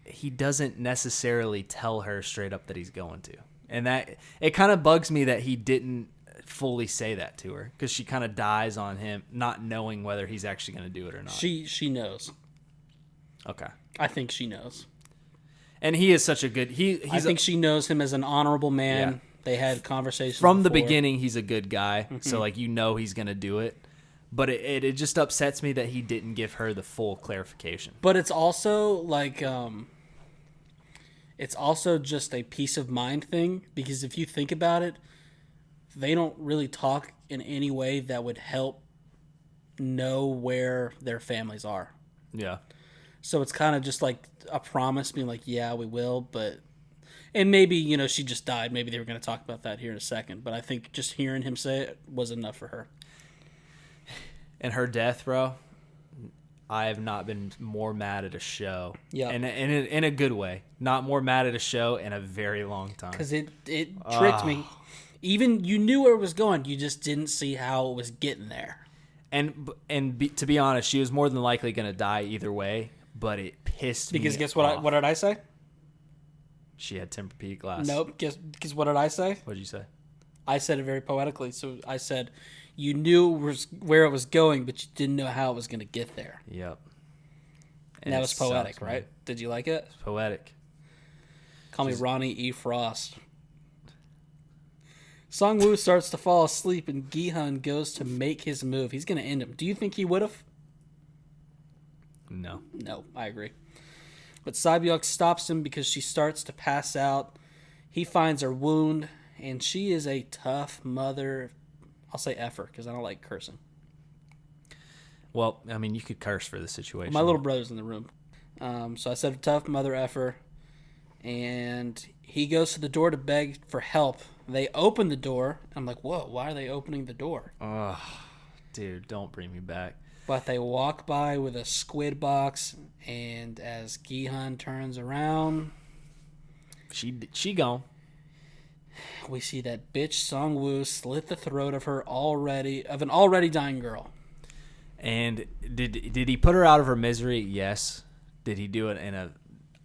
he doesn't necessarily tell her straight up that he's going to. And that it kind of bugs me that he didn't fully say that to her, because she kind of dies on him not knowing whether he's actually going to do it or not. She knows. Okay. I think she knows. And he is such a good... I think she knows him as an honorable man. Yeah. They had conversations from the beginning. He's a good guy, so like he's going to do it. But it just upsets me that he didn't give her the full clarification. But it's also like it's also just a peace of mind thing, because if you think about it, they don't really talk in any way that would help know where their families are. Yeah. So it's kind of just like a promise being like, yeah, we will, but... And maybe, she just died. Maybe they were going to talk about that here in a second. But I think just hearing him say it was enough for her. And her death, bro, I have not been more mad at a show. Yeah. And in a good way. Not more mad at a show in a very long time. Because it tricked me. Even you knew where it was going. You just didn't see how it was getting there. And to be honest, she was more than likely going to die either way. But it pissed me off. Because guess what? What did I say? She had Tempur-Pedic glass. Nope. Guess what did I say? What did you say? I said it very poetically. So I said, you knew where it was going, but you didn't know how it was going to get there. Yep. And that was poetic, right? Did you like it? It's poetic. Call me Ronny E. Frost. Song-woo starts to fall asleep, and Gi-Hun goes to make his move. He's going to end him. Do you think he would have? No. No, I agree. But Sae-byuk stops him because she starts to pass out. He finds her wound, and she is a tough mother. I'll say effer because I don't like cursing. Well, I mean, you could curse for the situation. My little brother's in the room. So I said tough mother effer. And he goes to the door to beg for help. They open the door. I'm like, whoa, why are they opening the door? Oh, dude, don't bring me back. But they walk by with a squid box, and as Gi-Hun turns around, she gone. We see that bitch Song-woo slit the throat of an already dying girl. And did he put her out of her misery? Yes. Did he do it in a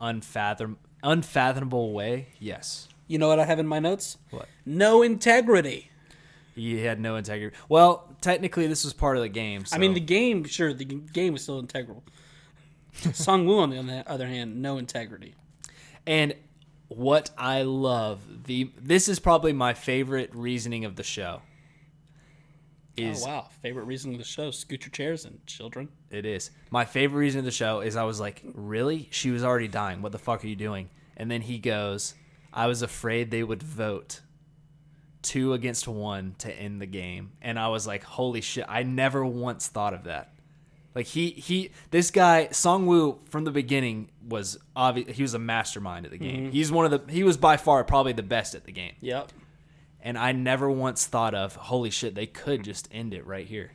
unfathomable way? Yes. You know what I have in my notes? What? No integrity. He had no integrity. Well, technically, this was part of the game. So. I mean, the game was still integral. Song-woo, on the other hand, no integrity. And what I love, this is probably my favorite reasoning of the show. Oh, wow. Favorite reasoning of the show. Scoot your chairs in, children. It is. My favorite reason of the show is I was like, really? She was already dying. What the fuck are you doing? And then he goes, I was afraid they would vote 2 against 1 to end the game. And I was like, holy shit, I never once thought of that. Like this guy, Song-woo, from the beginning was obvious. He was a mastermind at the game. Mm-hmm. He was by far probably the best at the game. Yep. And I never once thought of, holy shit, they could just end it right here.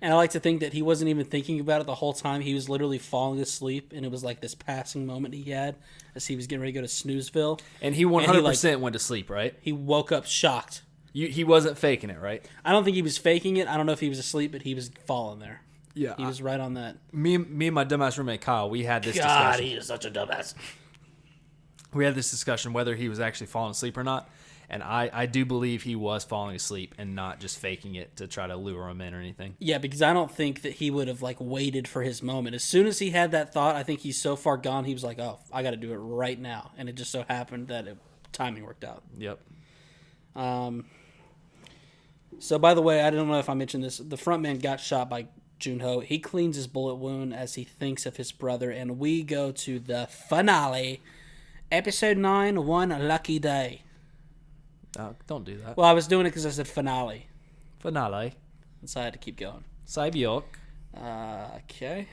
And I like to think that he wasn't even thinking about it the whole time. He was literally falling asleep, and it was like this passing moment he had as he was getting ready to go to Snoozeville. And he 100% went to sleep, right? He woke up shocked. He wasn't faking it, right? I don't think he was faking it. I don't know if he was asleep, but he was falling there. Yeah. He was right on that. Me and my dumbass roommate Kyle, we had this discussion. God, he is such a dumbass. We had this discussion whether he was actually falling asleep or not. And I do believe he was falling asleep and not just faking it to try to lure him in or anything. Yeah, because I don't think that he would have waited for his moment. As soon as he had that thought, I think he's so far gone, he was like, oh, I got to do it right now. And it just so happened that timing worked out. Yep. So, by the way, I don't know if I mentioned this. The front man got shot by Jun-ho. He cleans his bullet wound as he thinks of his brother. And we go to the finale. Episode 9, One Lucky Day. Don't do that. Well, I was doing it because I said finale. Finale. So I had to keep going. Sae-byuk. Okay.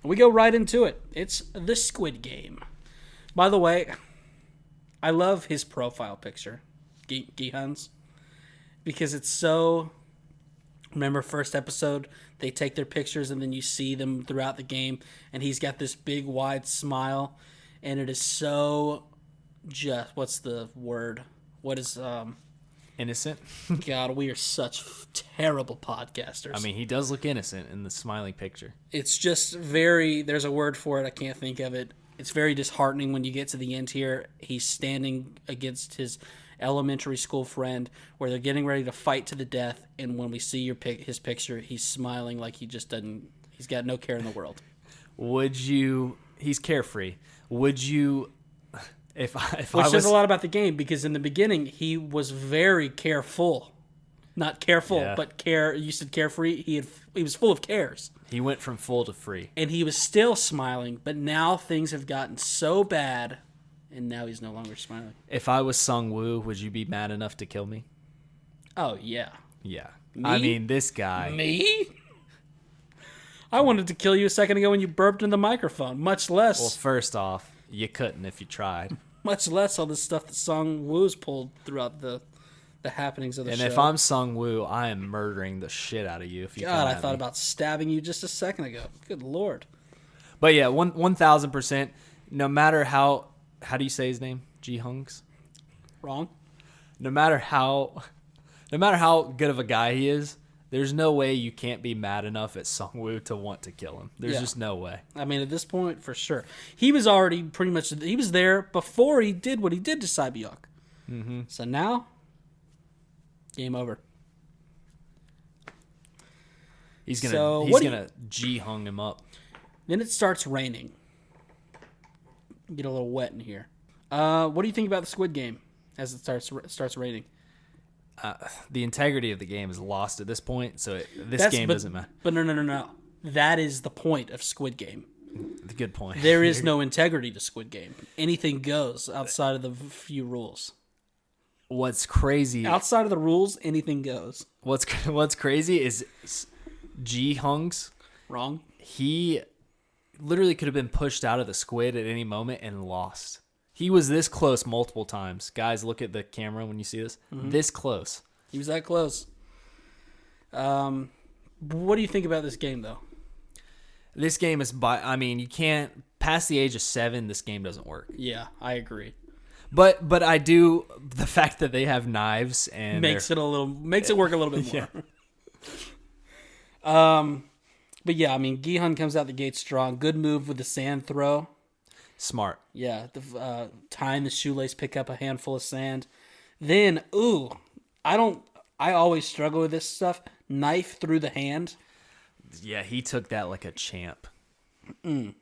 And we go right into it. It's the Squid Game. By the way, I love his profile picture, Gi-Hun's, because it's so... Remember first episode, they take their pictures and then you see them throughout the game, and he's got this big, wide smile, and it is so... what's the word? What is innocent. God, we are such terrible podcasters. I mean, he does look innocent in the smiling picture. It's just very, there's a word for it, I can't think of it. It's very disheartening when you get to the end here. He's standing against his elementary school friend where they're getting ready to fight to the death, and when we see his picture, he's smiling like he's got no care in the world. He's carefree. Would you, if Which says a lot about the game, because in the beginning, he was very careful. Not careful, but you said carefree. He was full of cares. He went from full to free. And he was still smiling, but now things have gotten so bad, and now he's no longer smiling. If I was Sung Woo, would you be mad enough to kill me? Oh, yeah. Yeah. Me? I mean, this guy. Me? I wanted to kill you a second ago when you burped in the microphone, much less... Well, first off, you couldn't if you tried. Much less all the stuff that Sung Woo's pulled throughout the happenings of the show. And if I'm Sung Woo, I am murdering the shit out of you. If you God, I thought about stabbing you just a second ago. Good Lord. But yeah, 1,000%. No matter how do you say his name? Gi-Hun's? Wrong. No matter how good of a guy he is, there's no way you can't be mad enough at Sung Woo to want to kill him. There's just no way. I mean, at this point, for sure. He was already pretty much, he was there before he did what he did to Sae-Byuk. Mm-hmm. So now, game over. He's gonna Gi-Hun him up. Then it starts raining. Get a little wet in here. What do you think about the Squid Game as it starts raining? The integrity of the game is lost at this point, so this game doesn't matter. But no. That is the point of Squid Game. Good point. There is no integrity to Squid Game. Anything goes outside of the few rules. What's crazy... Outside of the rules, anything goes. What's crazy is Gi-Hun's... Wrong. He literally could have been pushed out of the squid at any moment and lost. He was this close multiple times. Guys, look at the camera when you see this. Mm-hmm. This close. He was that close. What do you think about this game, though? This game is you can't... Past the age of 7, this game doesn't work. Yeah, I agree. But I do... The fact that they have knives and... Makes it work a little bit more. Yeah. But yeah, I mean, Gi-Hun comes out the gate strong. Good move with the sand throw. Smart. Yeah, tying the shoelace, pick up a handful of sand. Then, I always struggle with this stuff. Knife through the hand. Yeah, he took that like a champ. And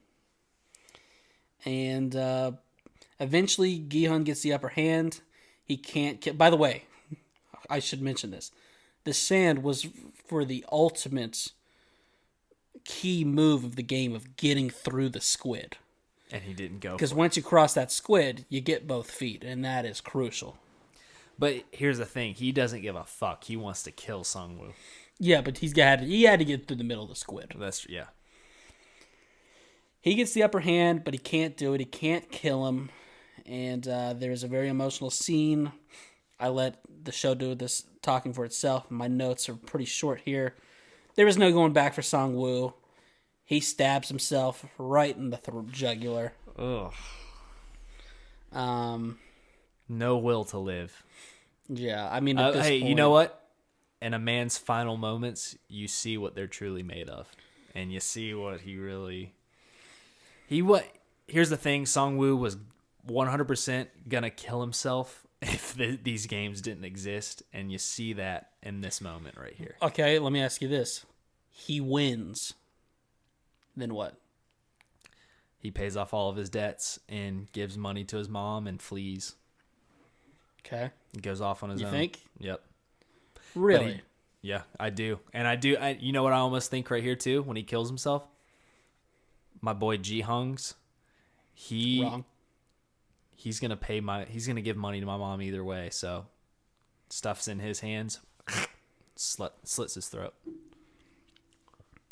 eventually, Gi-Hun gets the upper hand. He can't... By the way, I should mention this. The sand was for the ultimate key move of the game of getting through the squid. And he didn't go. Because once you cross that squid, you get both feet, and that is crucial. But here's the thing. He doesn't give a fuck. He wants to kill Sung Woo. Yeah, but he had to get through the middle of the squid. Yeah. He gets the upper hand, but he can't do it. He can't kill him. And there's a very emotional scene. I let the show do this talking for itself. My notes are pretty short here. There is no going back for Sung Woo. He stabs himself right in the jugular. Ugh. No will to live. Yeah, I mean, at this hey, point, you know what? In a man's final moments, you see what they're truly made of, and you see what he really. Here's the thing: Sung Woo was 100% gonna kill himself if these games didn't exist, and you see that in this moment right here. Okay, let me ask you this: he wins. Then what? He pays off all of his debts and gives money to his mom and flees. Okay. He goes off on his own. You think? Yep. Really? Yeah, I do. And you know what I almost think right here too when he kills himself? My boy Gi-Hun's. Wrong. He's going to give money to my mom either way, so stuff's in his hands. Slits his throat.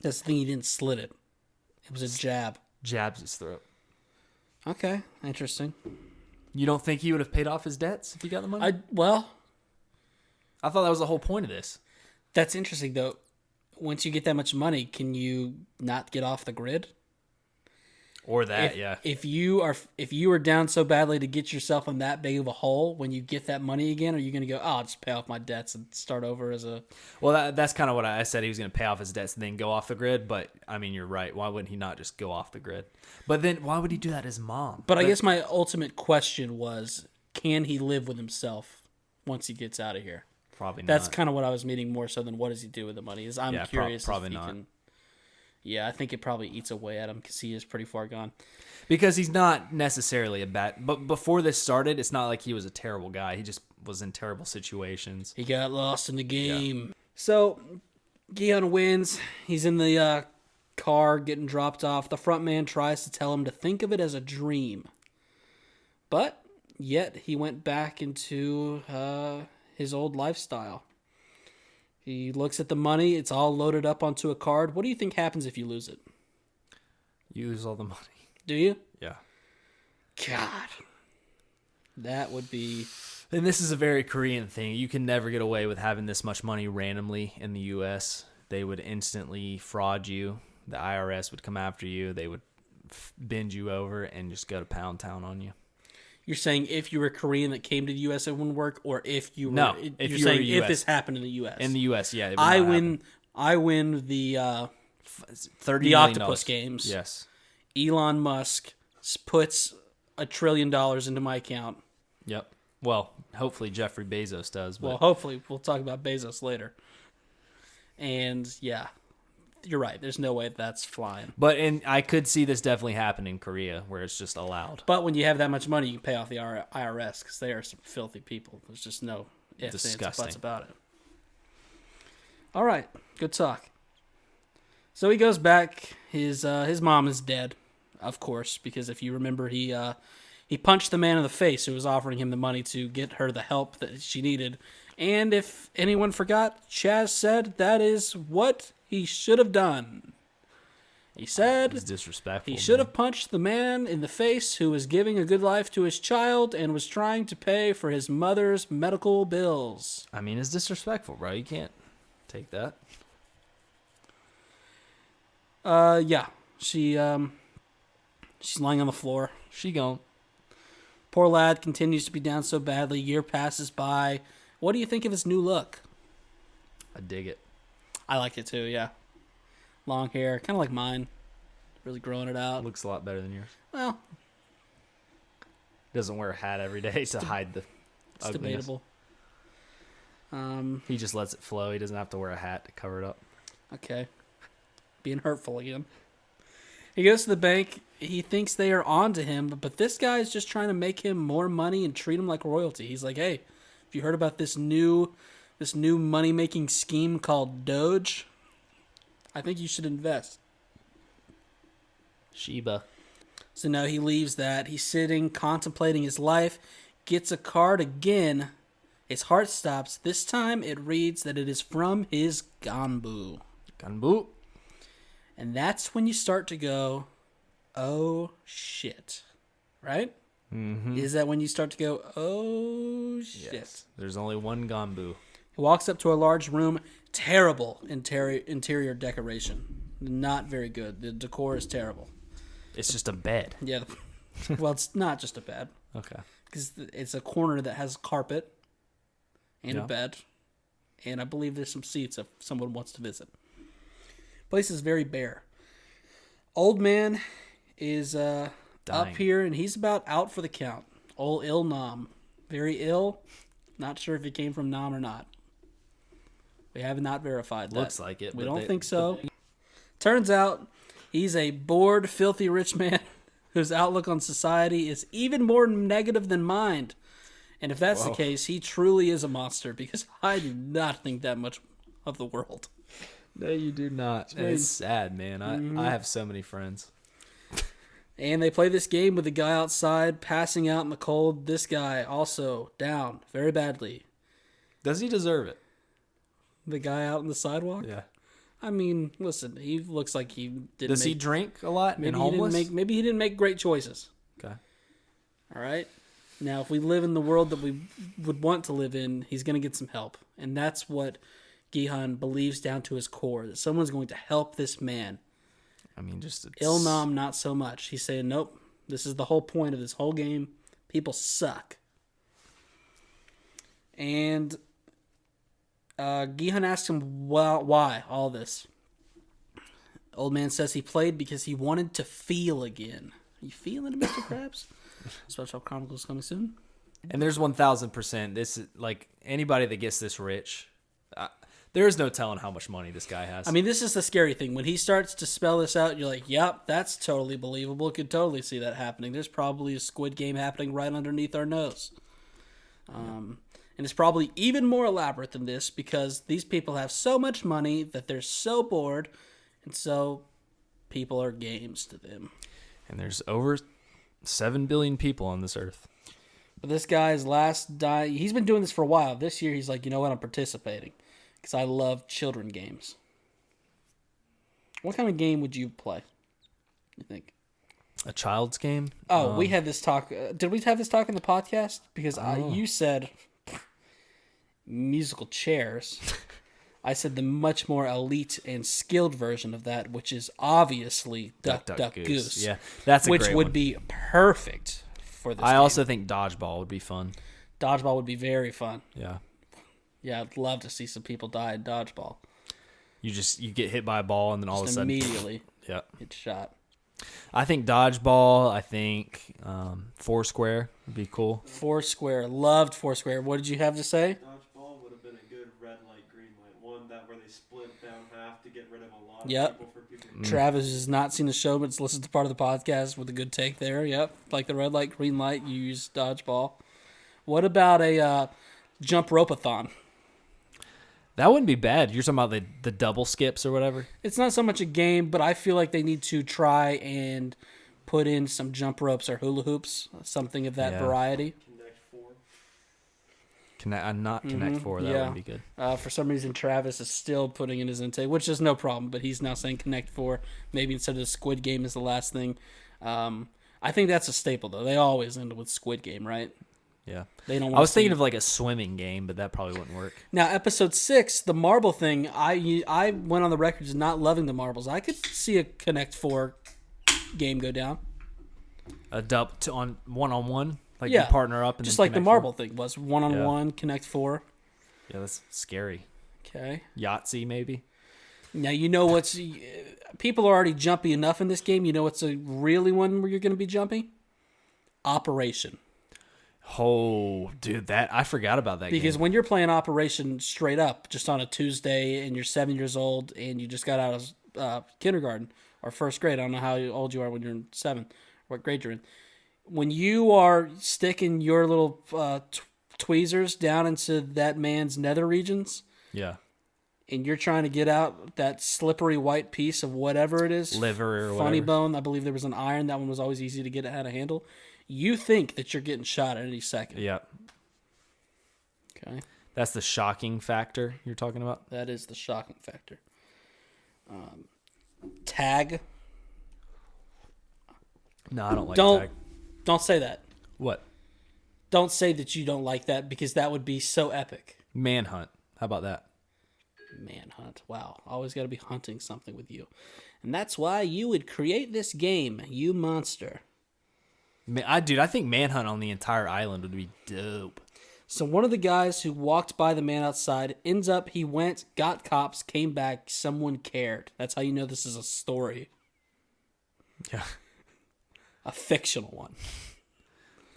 That's the thing, he didn't slit it. It was a jab. Jabs his throat. Okay, interesting. You don't think he would have paid off his debts if he got the money? I thought that was the whole point of this. That's interesting, though. Once you get that much money, can you not get off the grid? Or that, yeah. If you are down so badly to get yourself in that big of a hole, when you get that money again, are you going to go, oh, I'll just pay off my debts and start over as a... Well, that's kind of what I said. He was going to pay off his debts and then go off the grid. But, I mean, you're right. Why wouldn't he not just go off the grid? But then why would he do that to his mom? But I guess my ultimate question was, can he live with himself once he gets out of here? Probably not. That's kind of what I was meaning more so than what does he do with the money. I'm curious. Probably if he not. Can... Yeah, I think it probably eats away at him because he is pretty far gone. Because he's not necessarily a bad... But before this started, it's not like he was a terrible guy. He just was in terrible situations. He got lost in the game. Yeah. So, Gi-Hun wins. He's in the car getting dropped off. The front man tries to tell him to think of it as a dream. But, yet, he went back into his old lifestyle. He looks at the money. It's all loaded up onto a card. What do you think happens if you lose it? You lose all the money. Do you? Yeah. God. That would be... And this is a very Korean thing. You can never get away with having this much money randomly in the U.S. They would instantly fraud you. The IRS would come after you. They would bend you over and just go to Pound Town on you. You're saying if you were Korean that came to the U.S. it wouldn't work, or if you were... No, if you're saying if this happened in the U.S. In the U.S., yeah. I win the $30 octopus games. Yes. Elon Musk puts $1 trillion into my account. Yep. Well, hopefully Jeffrey Bezos does. But... Well, hopefully. We'll talk about Bezos later. And, yeah. You're right. There's no way that's flying. But I could see this definitely happen in Korea, where it's just allowed. But when you have that much money, you can pay off the IRS, because they are some filthy people. There's just no ifs, ands, or buts about it. All right. Good talk. So he goes back. His mom is dead, of course, because if you remember, he punched the man in the face who was offering him the money to get her the help that she needed. And if anyone forgot, Chaz said that is what he should have done. He said it's disrespectful. He should have punched the man in the face who was giving a good life to his child and was trying to pay for his mother's medical bills. I mean, it's disrespectful, bro. You can't take that. Yeah. She's lying on the floor. She gone. Poor lad continues to be down so badly. Year passes by. What do you think of his new look? I dig it. I like it too, yeah. Long hair, kind of like mine. Really growing it out. Looks a lot better than yours. Well. Doesn't wear a hat every day to hide the It's ugliness. debatable. He just lets it flow. He doesn't have to wear a hat to cover it up. Okay. Being hurtful again. He goes to the bank. He thinks they are on to him, but this guy is just trying to make him more money and treat him like royalty. He's like, hey, have you heard about this new money-making scheme called Doge? I think you should invest. Sheba. So now he leaves that. He's sitting, contemplating his life, gets a card again. His heart stops. This time it reads that it is from his Ganbu. Ganbu. And that's when you start to go, oh, shit. Right? Mm-hmm. Is that when you start to go, oh, shit? Yes. There's only one Ganbu. He walks up to a large room. Terrible interior decoration. Not very good. The decor is terrible. It's just a bed. Yeah. Well, it's not just a bed. Okay. Because it's a corner that has carpet and a bed. And I believe there's some seats if someone wants to visit. Place is very bare. Old man is up here, and he's about out for the count. Old ill Nam. Very ill. Not sure if he came from Nam or not. We have not verified that. Looks like it. We don't think so. Turns out he's a bored, filthy rich man whose outlook on society is even more negative than mine. And if that's the case, he truly is a monster, because I do not think that much of the world. No, you do not. It's sad, man. I have so many friends. And they play this game with the guy outside passing out in the cold. This guy also down very badly. Does he deserve it? The guy out on the sidewalk? Yeah. I mean, listen, he looks like he didn't. Does he drink a lot and homeless? Maybe he didn't make great choices. Okay. All right. Now, if we live in the world that we would want to live in, he's going to get some help. And that's what Gi-Hun believes down to his core, that someone's going to help this man. I mean, just Il-Nam, not so much. He's saying, nope, this is the whole point of this whole game. People suck. And Gi-Hun asks him, well, why all this? Old man says he played because he wanted to feel again. Are you feeling it, Mr. Krabs? Special Chronicles coming soon. And there's 1,000%. This is like anybody that gets this rich. There is no telling how much money this guy has. I mean, this is the scary thing. When he starts to spell this out, you're like, yep, that's totally believable. Could totally see that happening. There's probably a Squid Game happening right underneath our nose. And it's probably even more elaborate than this because these people have so much money that they're so bored, and so people are games to them. And there's over 7 billion people on this earth. But this guy's he's been doing this for a while. This year, he's like, you know what, I'm participating. Because I love children games. What kind of game would you play, you think? A child's game? Oh, we had this talk. Did we have this talk in the podcast? Because you said musical chairs. I said the much more elite and skilled version of that, which is obviously Duck, Goose. Yeah, that's a great one. Which would be perfect for this game. I also think dodgeball would be fun. Dodgeball would be very fun. Yeah. Yeah, I'd love to see some people die in dodgeball. You get hit by a ball and then all of a sudden immediately yeah, get shot. I think dodgeball. I think Foursquare would be cool. Foursquare, loved Foursquare. What did you have to say? Dodgeball would have been a good red light, green light. One that where they split down half to get rid of a lot of people for people. Travis has not seen the show, but listens to part of the podcast with a good take there. Yep, like the red light, green light. You use dodgeball. What about a jump rope-a-thon? That wouldn't be bad. You're talking about the double skips or whatever? It's not so much a game, but I feel like they need to try and put in some jump ropes or hula hoops, something of that variety. Connect Four. That would be good. For some reason, Travis is still putting in his intake, which is no problem, but he's now saying Connect Four. Maybe instead of the Squid Game is the last thing. I think that's a staple, though. They always end with Squid Game, right? Yeah. They don't. I was thinking of like a swimming game, but that probably wouldn't work. Now, episode 6, the marble thing, I went on the record as not loving the marbles. I could see a Connect 4 game go down. A dub on one, like you partner up and just then like the marble thing was 1-on-1, Connect 4. Yeah, that's scary. Okay. Yahtzee maybe. Now you know what's people are already jumpy enough in this game. You know what's a really one where you're going to be jumpy? Operation. Oh, dude, I forgot about that because game. when you're playing Operation straight up, just on a Tuesday, and you're 7 years old, and you just got out of kindergarten or first grade. I don't know how old you are when you're in 7, what grade you're in. When you are sticking your little tweezers down into that man's nether regions, yeah, and you're trying to get out that slippery white piece of whatever it is, liver or funny whatever. bone. I believe there was an iron. That one was always easy to get out of handle. You think that you're getting shot at any second. Yeah. Okay. That's the shocking factor you're talking about? That is the shocking factor. Tag. No, I don't like tag. Don't say that. What? Don't say that you don't like that because that would be so epic. Manhunt. How about that? Manhunt. Wow. Always got to be hunting something with you. And that's why you would create this game, you monster. I think Manhunt on the entire island would be dope. So one of the guys who walked by the man outside ends up, he went, got cops, came back, someone cared. That's how you know this is a story. Yeah. A fictional one.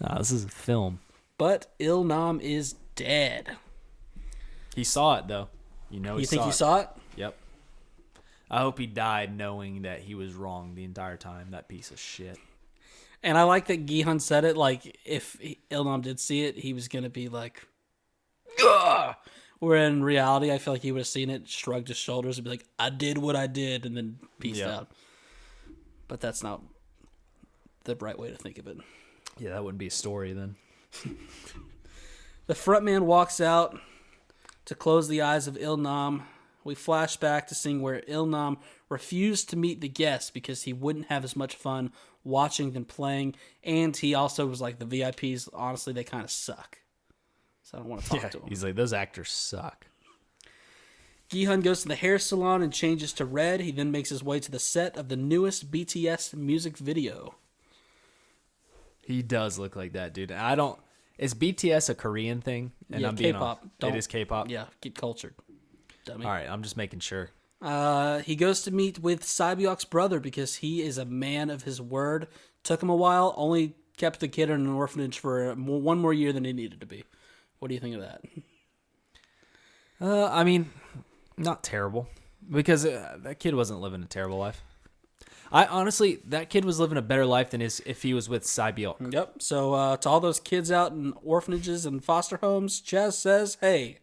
Nah, this is a film. But Il-Nam is dead. He saw it, though. You think he saw it? Yep. I hope he died knowing that he was wrong the entire time, that piece of shit. And I like that Gi-Hun said it, like, if Il-Nam did see it, he was going to be like, ugh! Where in reality, I feel like he would have seen it, shrugged his shoulders, and be like, I did what I did, and then peaced out. But that's not the right way to think of it. Yeah, that wouldn't be a story then. The front man walks out to close the eyes of Il-Nam. We flash back to seeing where Il-Nam refused to meet the guests because he wouldn't have as much fun watching than playing. And he also was like, the VIPs, honestly, they kind of suck. So I don't want to talk to them. He's like, those actors suck. Gi-Hun goes to the hair salon and changes to red. He then makes his way to the set of the newest BTS music video. He does look like that, dude. Is BTS a Korean thing? And yeah, I'm K-pop. It is K-pop? Yeah, get cultured. Dummy. All right, I'm just making sure. He goes to meet with Sabyok's brother because he is a man of his word. Took him a while, only kept the kid in an orphanage for one more year than he needed to be. What do you think of that? I mean, not terrible. Because that kid wasn't living a terrible life. Honestly, that kid was living a better life than if he was with Sabyok. Yep. So to all those kids out in orphanages and foster homes, Chaz says, hey,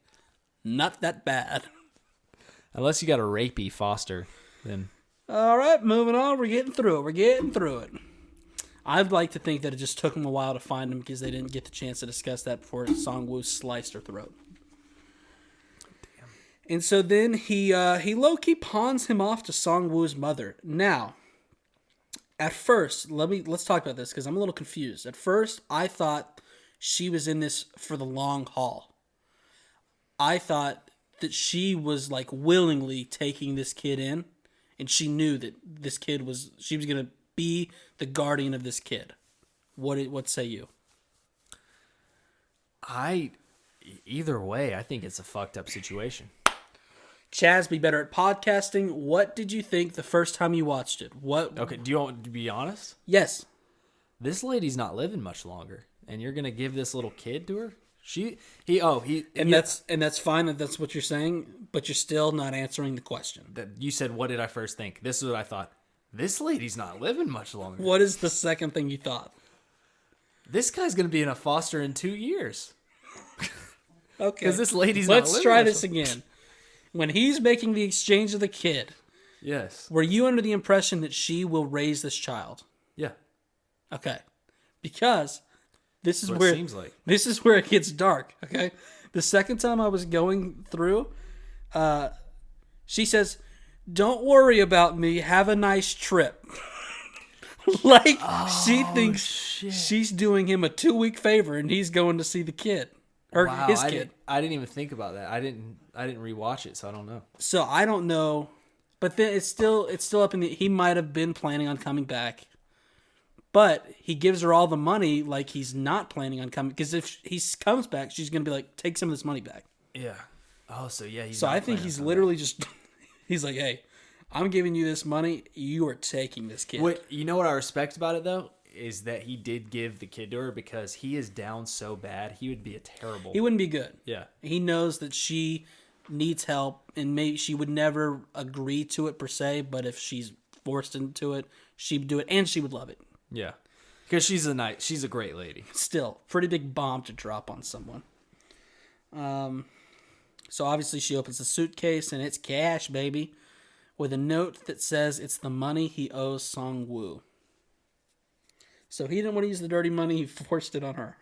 not that bad. Unless you got a rapey foster, then... All right, moving on. We're getting through it. I'd like to think that it just took them a while to find him because they didn't get the chance to discuss that before Songwoo sliced her throat. Damn. And so then he low-key pawns him off to Songwoo's mother. Now, at first, let's talk about this because I'm a little confused. At first, I thought she was in this for the long haul. I thought that she was like willingly taking this kid in, and she knew that she was gonna be the guardian of this kid. What say you? Either way, I think it's a fucked up situation. Chaz, be better at podcasting. What did you think the first time you watched it? Okay, do you want to be honest? Yes. This lady's not living much longer, and you're gonna give this little kid to her? That's fine if that's what you're saying, but you're still not answering the question. You said, what did I first think? This is what I thought. This lady's not living much longer. What is the second thing you thought? This guy's going to be in a foster in 2 years. Okay. Because this lady's not living. Let's try this again. When he's making the exchange of the kid, yes, were you under the impression that she will raise this child? Yeah. Okay. Because... This is where it gets dark, okay? The second time I was going through, she says, "Don't worry about me. Have a nice trip." She thinks she's doing him a 2-week favor and he's going to see the kid. Or his kid. I didn't even think about that. I didn't rewatch it, so I don't know. So I don't know. But then it's still up in the... He might have been planning on coming back. But he gives her all the money like he's not planning on coming. Because if he comes back, she's going to be like, take some of this money back. Yeah. Oh, so yeah. So I think he's literally just... He's like, hey, I'm giving you this money. You are taking this kid. You know what I respect about it, though? Is that he did give the kid to her because he is down so bad. He would be He wouldn't be good. Yeah. He knows that she needs help. And maybe she would never agree to it per se. But if she's forced into it, she'd do it. And she would love it. Yeah, because she's a great lady. Still, pretty big bomb to drop on someone. So obviously she opens the suitcase and it's cash, baby, with a note that says it's the money he owes Songwoo. So he didn't want to use the dirty money; he forced it on her.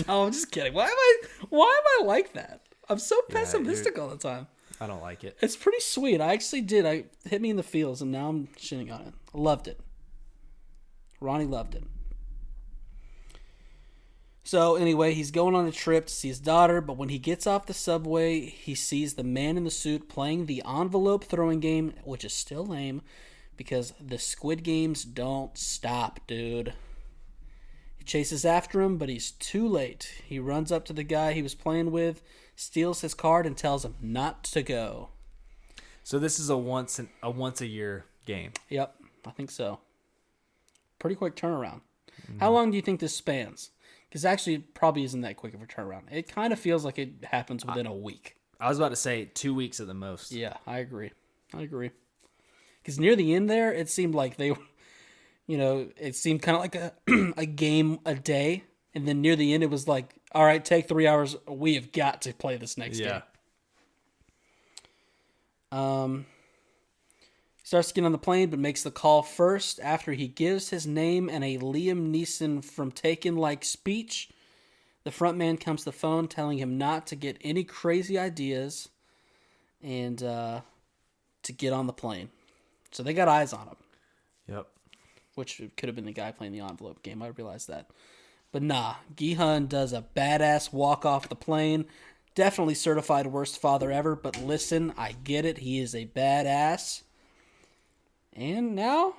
No, I'm just kidding. Why am I like that? I'm so pessimistic all the time. I don't like it. It's pretty sweet. I actually did. It hit me in the feels, and now I'm shitting on it. I loved it. Ronny loved it. So anyway, he's going on a trip to see his daughter, but when he gets off the subway, he sees the man in the suit playing the envelope throwing game, which is still lame because the Squid Games don't stop, dude. He chases after him, but he's too late. He runs up to the guy he was playing with, steals his card, and tells him not to go. So this is a once a year game. Yep, I think so. Pretty quick turnaround. Mm-hmm. How long do you think this spans? Because actually, it probably isn't that quick of a turnaround. It kind of feels like it happens within a week. I was about to say 2 weeks at the most. Yeah, I agree. Because near the end there, it seemed like they, it seemed kind of like a game a day. And then near the end, it was like, all right, take 3 hours. We have got to play this next game. Starts to get on the plane, but makes the call first after he gives his name and a Liam Neeson from Taken-like speech. The front man comes to the phone telling him not to get any crazy ideas and to get on the plane. So they got eyes on him. Yep. Which could have been the guy playing the envelope game. I realized that. But nah, Gi-Hun does a badass walk off the plane, Definitely certified worst father ever, but listen, I get it. He is a badass. And now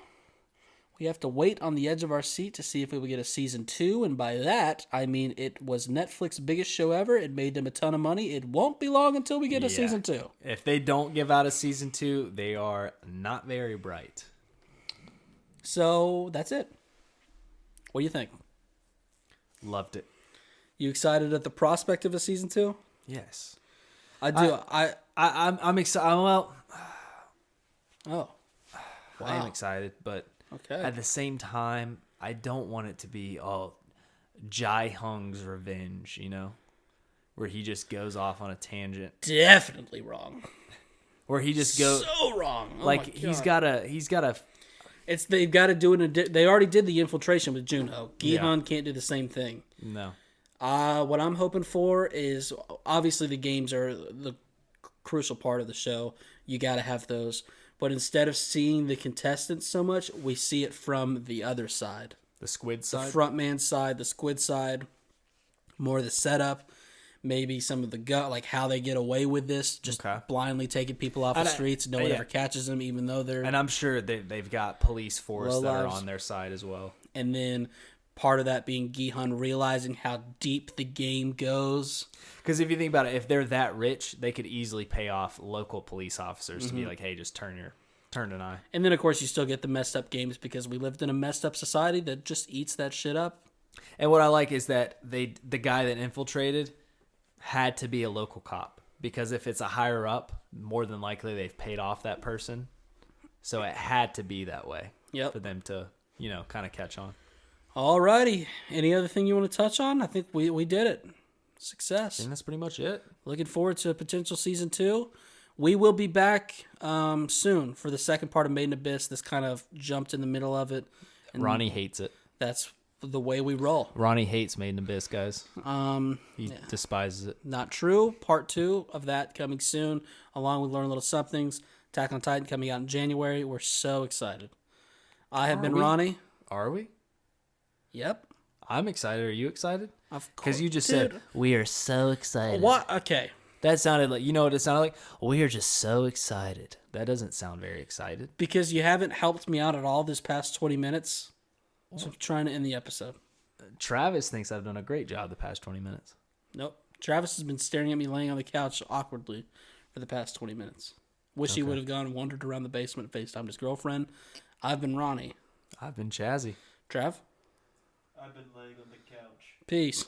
we have to wait on the edge of our seat to see if we will get a season 2. And by that, I mean it was Netflix's biggest show ever. It made them a ton of money. It won't be long until we get a season 2. If they don't give out a season 2, they are not very bright. So that's it. What do you think? Loved it. You excited at the prospect of a season 2? Yes. I do. I'm excited. Well, Wow. I am excited, but at the same time, I don't want it to be all Gi-Hun's revenge, where he just goes off on a tangent. Definitely wrong. Where he just goes so wrong. Oh like he's got a. It's they've got to do it. They already did the infiltration with Juno. Gi-Hun can't do the same thing. No. What I'm hoping for is obviously the games are the crucial part of the show. You got to have those. But instead of seeing the contestants so much, we see it from the other side. The squid side? The front man side, the squid side. More of the setup. Maybe some of the like how they get away with this. Just blindly taking people off the streets. No one ever catches them, even though they're... And I'm sure they've got police force that are on their side as well. And then part of that being Gi-Hun realizing how deep the game goes. Because if you think about it, if they're that rich, they could easily pay off local police officers to be like, hey, just turn an eye. And then, of course, you still get the messed up games because we lived in a messed up society that just eats that shit up. And what I like is that the guy that infiltrated had to be a local cop. Because if it's a higher up, more than likely they've paid off that person. So it had to be that way for them to, kind of catch on. Alrighty. Any other thing you want to touch on? I think we did it. Success. I think that's pretty much it. Looking forward to a potential season 2. We will be back soon for the second part of Made in Abyss. This kind of jumped in the middle of it. And Ronny hates it. That's the way we roll. Ronny hates Made in Abyss, guys. He despises it. Not true. Part 2 of that coming soon, along with Learn Little Somethings. Attack on Titan coming out in January. We're so excited. I have been Ronny. Are we? Yep. I'm excited. Are you excited? Of course. Because you just said, we are so excited. What? Okay. That sounded like, what it sounded like? We are just so excited. That doesn't sound very excited. Because you haven't helped me out at all this past 20 minutes. So I'm trying to end the episode. Travis thinks I've done a great job the past 20 minutes. Nope. Travis has been staring at me laying on the couch awkwardly for the past 20 minutes. Wish he would have gone and wandered around the basement and FaceTimed his girlfriend. I've been Ronny. I've been Chazzy. Trav? I've been laying on the couch. Peace.